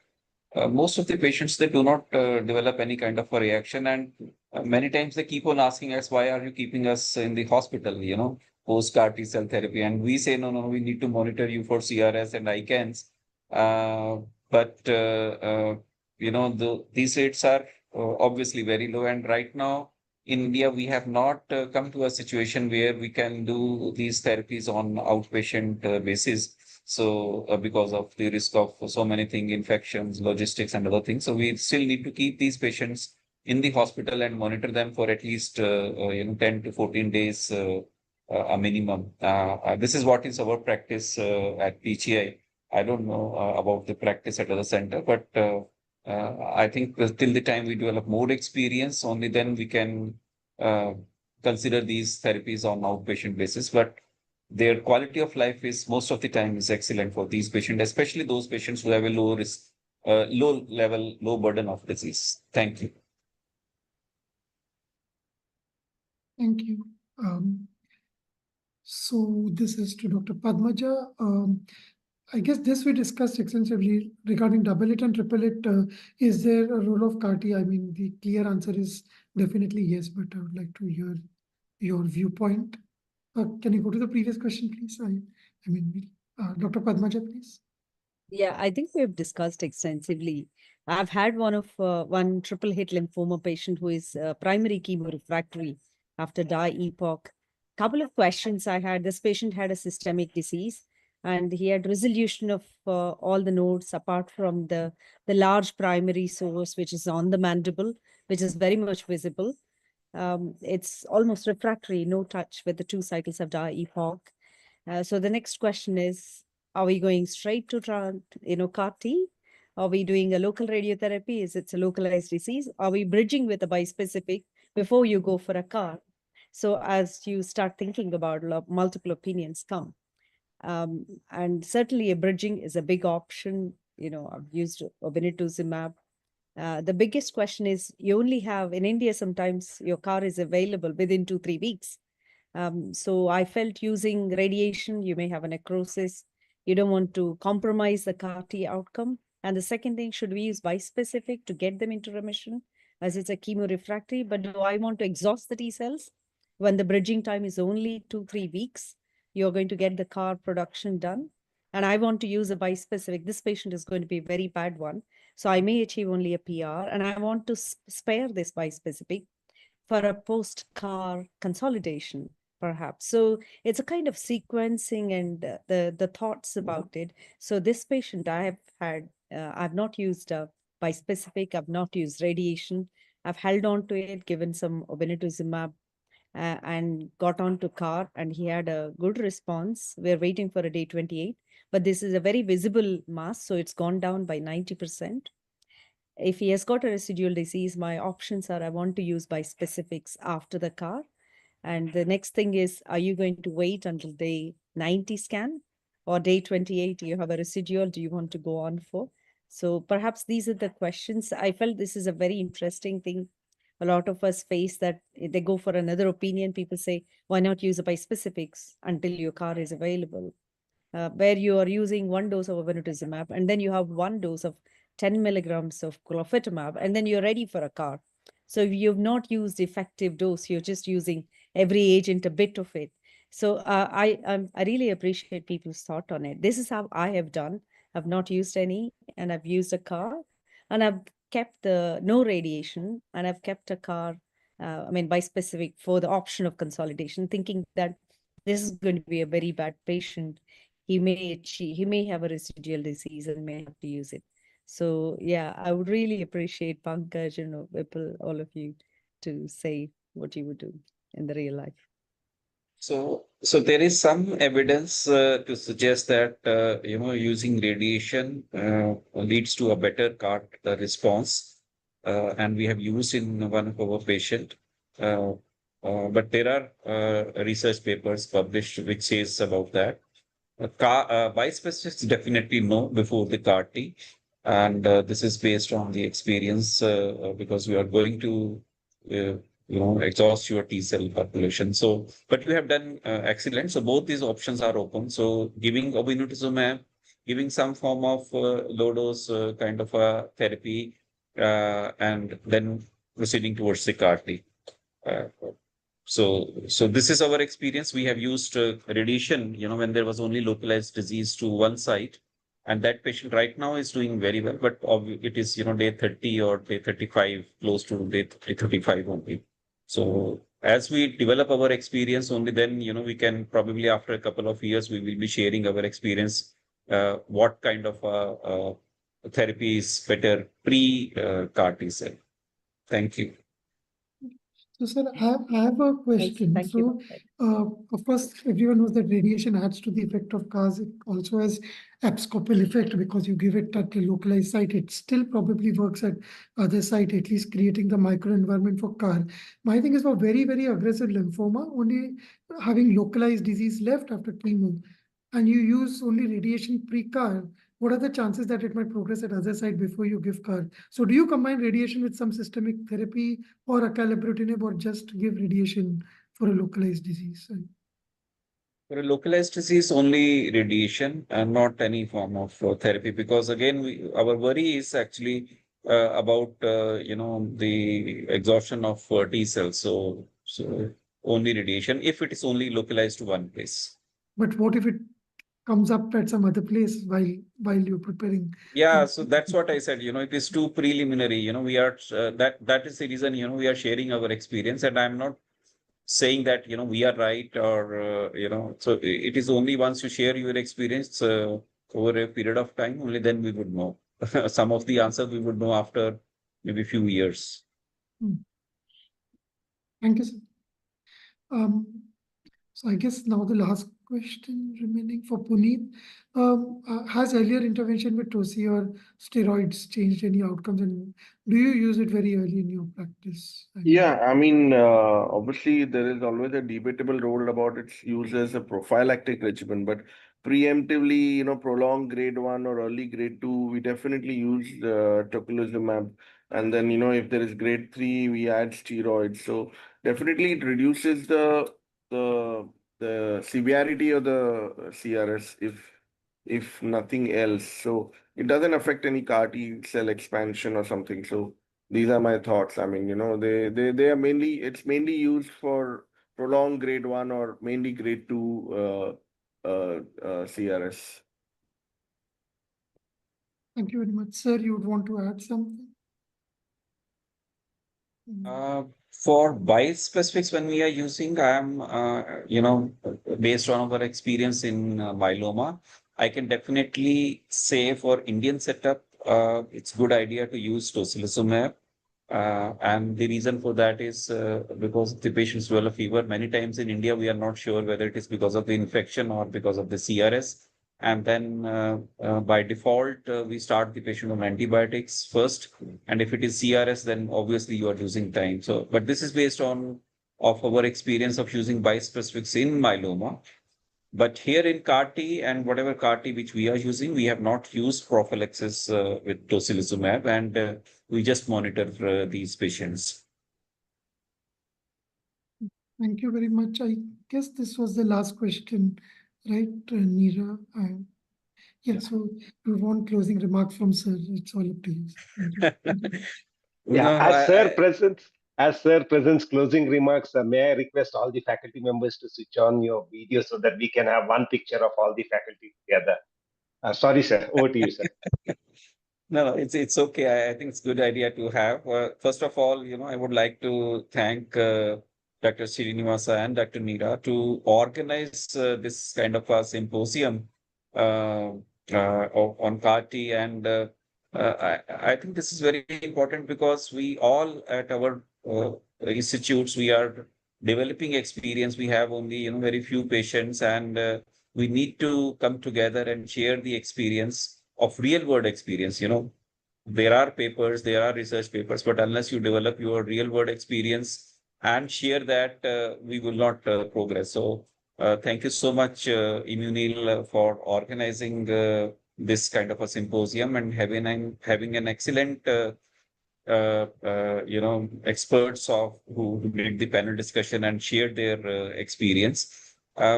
most of the patients, they do not develop any kind of a reaction, and many times they keep on asking us, why are you keeping us in the hospital, post CAR T cell therapy? And we say, no, we need to monitor you for CRS and ICANS. These rates are obviously very low. And right now in India, we have not come to a situation where we can do these therapies on outpatient basis. So because of the risk of so many things, infections, logistics, and other things. So we still need to keep these patients in the hospital and monitor them for at least 10 to 14 days a minimum. This is what is our practice at PGI. I don't know about the practice at other center, but I think till the time we develop more experience, only then we can consider these therapies on outpatient basis. But their quality of life is most of the time is excellent for these patients, especially those patients who have a low risk, low burden of disease. Thank you. Thank you. So this is to Dr. Padmaja. I guess this we discussed extensively regarding double it and triple it. Is there a role of CAR-T? I mean, the clear answer is definitely yes, but I would like to hear your viewpoint. Can you go to the previous question, please? I mean, Dr. Padmaja, please. Yeah, I think we have discussed extensively. I've had one triple hit lymphoma patient who is primary chemo refractory after DI-EPOC. Couple of questions I had. This patient had a systemic disease, and he had resolution of all the nodes apart from the large primary source, which is on the mandible, which is very much visible. It's almost refractory, no touch with the 2 cycles of DI-EPOC. So the next question is, are we going straight to CAR-T? Are we doing a local radiotherapy? Is it a localized disease? Are we bridging with a bispecific before you go for a CAR? So as you start thinking about multiple opinions come. And certainly a bridging is a big option. I've used obinutuzumab. The biggest question is, you only have, in India, sometimes your CAR is available within 2-3 weeks. So I felt using radiation, you may have a necrosis. You don't want to compromise the CAR-T outcome. And the second thing, should we use bispecific to get them into remission, as it's a chemorefractory? But do I want to exhaust the T cells when the bridging time is only 2-3 weeks? You're going to get the CAR production done. And I want to use a bispecific. This patient is going to be a very bad one. So I may achieve only a PR, and I want to spare this bispecific for a post-CAR consolidation, perhaps. So it's a kind of sequencing and the thoughts about it. So this patient I have had, I've not used a bispecific, I've not used radiation. I've held on to it, given some obinutuzumab, and got on to CAR, and he had a good response. We're waiting for a day 28, but this is a very visible mass, so it's gone down by 90%. If he has got a residual disease, my options are, I want to use bispecifics after the CAR. And the next thing is, are you going to wait until day 90 scan or day 28? You have a residual, do you want to go on for? So perhaps these are the questions. I felt this is a very interesting thing. A lot of us face that they go for another opinion. People say, why not use a bispecifics until your CAR is available? Where you are using 1 dose of obinutuzumab, and then you have 1 dose of 10 milligrams of glofitamab, and then you're ready for a CAR. So if you've not used effective dose, you're just using every agent, a bit of it. So I really appreciate people's thought on it. This is how I have done. I've not used any, and I've used a CAR, and I've kept the no radiation, and I've kept a CAR, bispecific for the option of consolidation, thinking that this is going to be a very bad patient. He may have a residual disease and may have to use it. So yeah, I would really appreciate Pankaj and Vipul, all of you, to say what you would do in the real life. So there is some evidence to suggest that using radiation leads to a better CAR response, and we have used in one of our patient. But there are research papers published which says about that. Bispecifics definitely no before the CAR-T, and this is based on the experience because we are going to exhaust your T cell population. So, but you have done excellent. So both these options are open. So giving obinutuzumab, giving some form of low dose kind of a therapy, and then proceeding towards the CAR-T. So this is our experience. We have used radiation, when there was only localized disease to one site, and that patient right now is doing very well. But it is, day 30 or day 35, close to day 35 only. So as we develop our experience, only then, we can probably after a couple of years, we will be sharing our experience, what kind of therapy is better pre-CAR T cell. Thank you. So, sir, I have a question. Thank you. Of course, everyone knows that radiation adds to the effect of CARs. It also has abscopal effect because you give it at a localized site. It still probably works at other site, at least creating the microenvironment for CAR. My thing is for very, very aggressive lymphoma, only having localized disease left after chemo, and you use only radiation pre-CAR. What are the chances that it might progress at other site before you give CAR? So do you combine radiation with some systemic therapy or acalabrutinib, or just give radiation for a localized disease? For a localized disease, only radiation and not any form of therapy, because again, our worry is actually about the exhaustion of T cells. So only radiation if it is only localized to one place. But what if it comes up at some other place while you're preparing? Yeah, so that's what I said. It is too preliminary. We are that is the reason we are sharing our experience, and I'm not saying that we are right or so it is only once you share your experience over a period of time, only then we would know. Some of the answers we would know after maybe a few years. Thank you, sir. So I guess now the last question remaining for Puneet. Has earlier intervention with TOSI or steroids changed any outcomes, and do you use it very early in your practice? Yeah, I mean, obviously there is always a debatable role about its use as a prophylactic regimen, but preemptively, prolonged grade 1 or early grade 2, we definitely use tocilizumab. And then, if there is grade 3, we add steroids. So definitely it reduces the severity of the CRS if nothing else. So it doesn't affect any CAR T cell expansion or something. So these are my thoughts. I mean, they are it's mainly used for prolonged grade 1 or mainly grade 2 CRS. Thank you very much, sir. You would want to add something? For bispecifics, when we are using, based on our experience in myeloma, I can definitely say for Indian setup, it's good idea to use tocilizumab. And the reason for that is because the patients develop fever. Many times in India, we are not sure whether it is because of the infection or because of the CRS. And then by default, we start the patient on antibiotics first. And if it is CRS, then obviously you are losing time. So, but this is based on of our experience of using bispecifics in myeloma. But here in CAR T and whatever CAR T which we are using, we have not used prophylaxis with tocilizumab, and we just monitor these patients. Thank you very much. I guess this was the last question, right, Neera? Yeah, so we want closing remarks from sir. It's all up to you. Thank you. Yeah, as sir presents closing remarks, may I request all the faculty members to switch on your video so that we can have one picture of all the faculty together. Sorry, sir. Over to you, sir. No, it's okay. I think it's a good idea to have. First of all, I would like to thank Dr. Srinivasa and Dr. Neera to organize this kind of a symposium on CAR T, and I think this is very important because we all at our institutes, we are developing experience. We have only very few patients, and we need to come together and share the experience of real world experience. There are papers, there are research papers, but unless you develop your real world experience and share that, we will not progress. So thank you so much, Immunil, for organizing this kind of a symposium and having an excellent experts who did the panel discussion and shared their experience.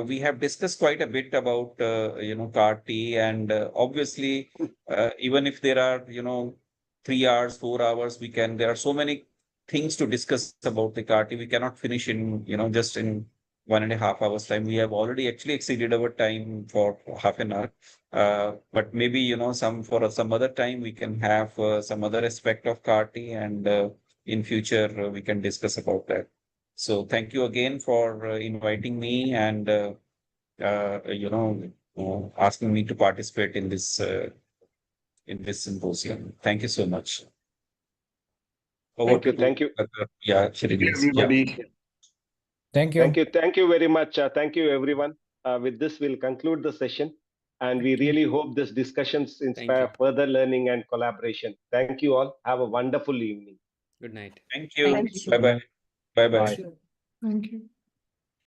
We have discussed quite a bit about CAR T, and obviously, even if there are 3 hours, 4 hours, there are so many things to discuss about the CAR T. We cannot finish in just in 1.5 hours time. We have already actually exceeded our time for half an hour. But maybe for some other time we can have some other aspect of CAR T, and in future we can discuss about that. So thank you again for inviting me and asking me to participate in this symposium. Thank you so much. Thank you. Yeah, everybody. Thank you. Thank you very much. Thank you, everyone. With this, we'll conclude the session. And we really hope this discussions inspire further learning and collaboration. Thank you all. Have a wonderful evening. Good night. Thank you. Bye-bye. Bye-bye. Thank you.